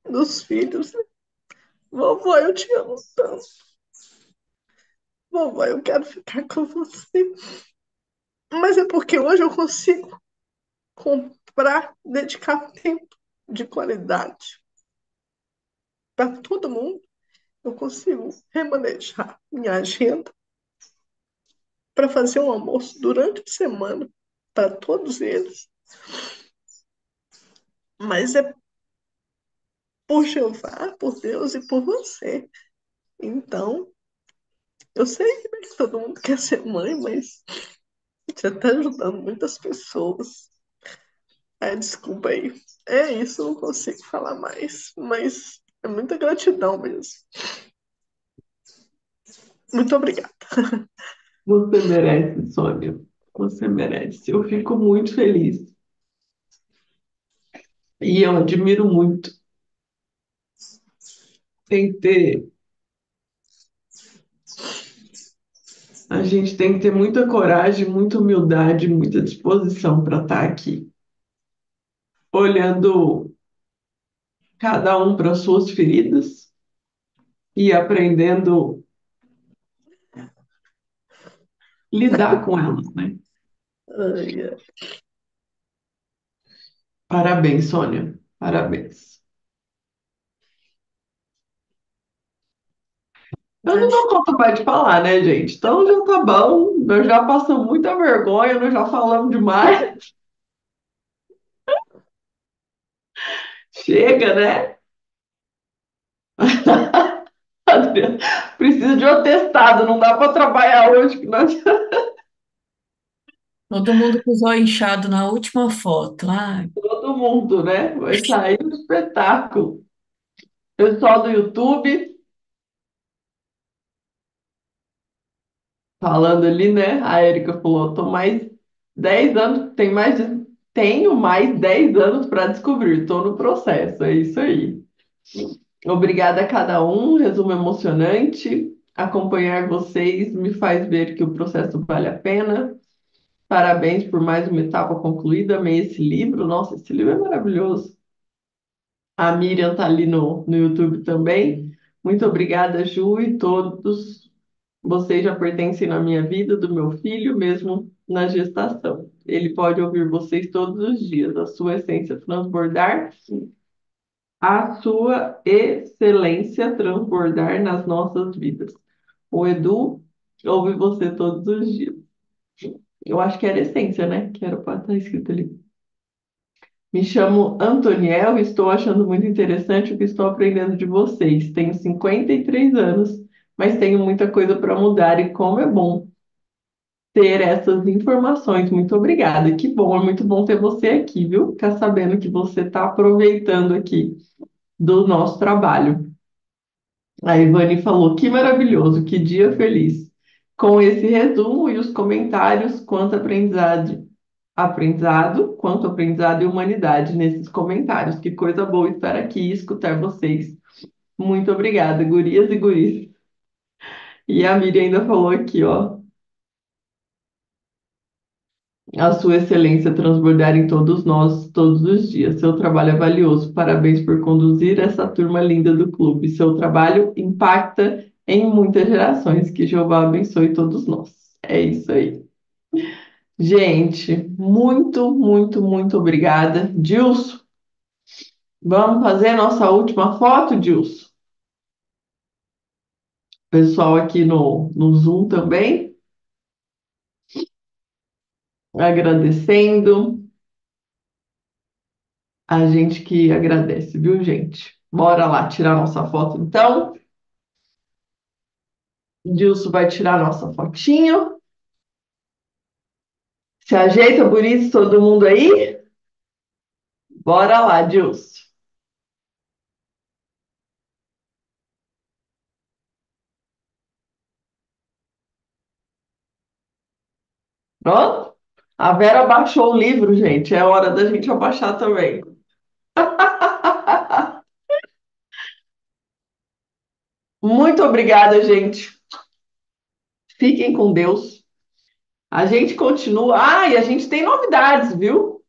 dos filhos. Né? Vovó, eu te amo tanto. Vovó, eu quero ficar com você. Mas é porque hoje eu consigo comprar, dedicar tempo de qualidade para todo mundo. Eu consigo remanejar minha agenda para fazer um almoço durante a semana para todos eles. Mas é por Jeová, por Deus e por você. Então, eu sei que todo mundo quer ser mãe, mas você está ajudando muitas pessoas. Desculpa aí. É isso, eu não consigo falar mais, mas é muita gratidão mesmo. Muito obrigada. Você merece, Sônia. Você merece. Eu fico muito feliz. E eu admiro muito. Tem que ter, a gente tem que ter muita coragem, muita humildade, muita disposição para estar aqui, olhando cada um para suas feridas e aprendendo a lidar com elas, né? Ai, ai. Parabéns, Sônia. Parabéns. Eu não dou conta mais de falar, né, gente? Então já tá bom. Nós já passamos muita vergonha, nós já falamos demais. Chega, né? Adriana, Priscila Preciso de um atestado, não dá para trabalhar hoje, que nós... Todo mundo com o zóio inchado na última foto. Ai, todo mundo, né? Vai sair um espetáculo. Pessoal do YouTube, falando ali, né? A Erika falou, tô mais 10 anos, tenho mais 10 anos para descobrir, tô no processo, é isso aí. Obrigada a cada um, resumo emocionante. Acompanhar vocês me faz ver que o processo vale a pena. Parabéns por mais uma etapa concluída. Amei esse livro. Nossa, esse livro é maravilhoso. A Miriam está ali no YouTube também. Muito obrigada, Ju, e todos. Vocês já pertencem na minha vida, do meu filho, mesmo na gestação. Ele pode ouvir vocês todos os dias, a sua essência transbordar, a sua excelência transbordar nas nossas vidas. O Edu ouve você todos os dias. Eu acho que era essência, né? Que era para estar escrito ali. Me chamo Antoniel e estou achando muito interessante o que estou aprendendo de vocês. Tenho 53 anos, mas tenho muita coisa para mudar e como é bom ter essas informações. Muito obrigada. Que bom, é muito bom ter você aqui, viu? Ficar sabendo que você está aproveitando aqui do nosso trabalho. A Ivani falou: que maravilhoso, que dia feliz. Com esse resumo e os comentários, quanto aprendizado e humanidade nesses comentários. Que coisa boa estar aqui e escutar vocês. Muito obrigada, gurias e guris. E a Miriam ainda falou aqui, ó. A sua excelência transbordar em todos nós, todos os dias. Seu trabalho é valioso. Parabéns por conduzir essa turma linda do clube. Seu trabalho impacta em muitas gerações. Que Jeová abençoe todos nós. É isso aí. Gente, muito, muito, muito obrigada. Dilson, vamos fazer a nossa última foto, Dilson? Pessoal aqui no Zoom também, agradecendo. A gente que agradece, viu, gente? Bora lá tirar nossa foto, então. Dilson vai tirar nossa fotinho. Se ajeita, bonito, todo mundo aí? Bora lá, Dilson. Pronto? A Vera baixou o livro, gente. É hora da gente abaixar também. Muito obrigada, gente. Fiquem com Deus. A gente continua. Ah, e a gente tem novidades, viu?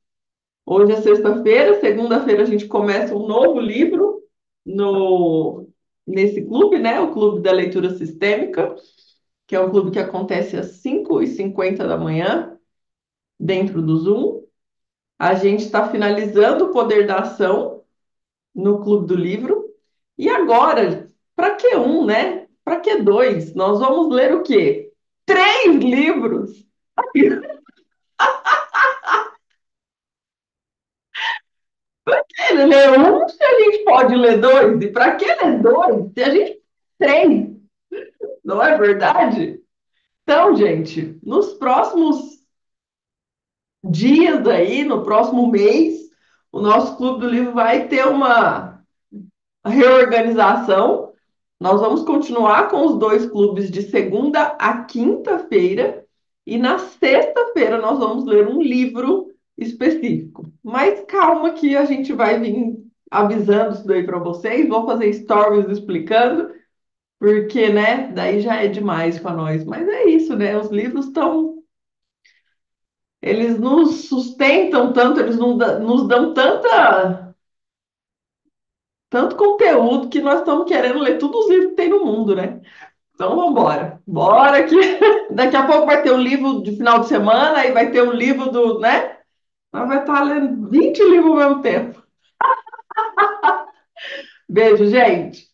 Hoje é sexta-feira, segunda-feira a gente começa um novo livro no nesse clube, né? O Clube da Leitura Sistêmica, que é um clube que acontece às 5h50 da manhã, dentro do Zoom. A gente está finalizando o Poder da Ação no Clube do Livro. E agora, para que um, né? Para que dois? Nós vamos ler o quê? 3 livros! Ele lê um, se a gente pode ler dois, e para que ler dois, se a gente tem, não é verdade? Então, gente, nos próximos dias aí, no próximo mês, o nosso Clube do Livro vai ter uma reorganização. Nós vamos continuar com os 2 clubes de segunda a quinta-feira, e na sexta-feira nós vamos ler um livro específico. Mas calma que a gente vai vir avisando isso daí para vocês, vou fazer stories explicando, porque, né, daí já é demais para nós. Mas é isso, né? Os livros eles nos sustentam tanto, eles nos dão tanto conteúdo que nós estamos querendo ler todos os livros que tem no mundo, né? Então vamos embora. Bora que daqui a pouco vai ter um livro de final de semana, aí vai ter um livro do, né? Nós vai estar lendo 20 livros ao mesmo tempo. Beijo, gente.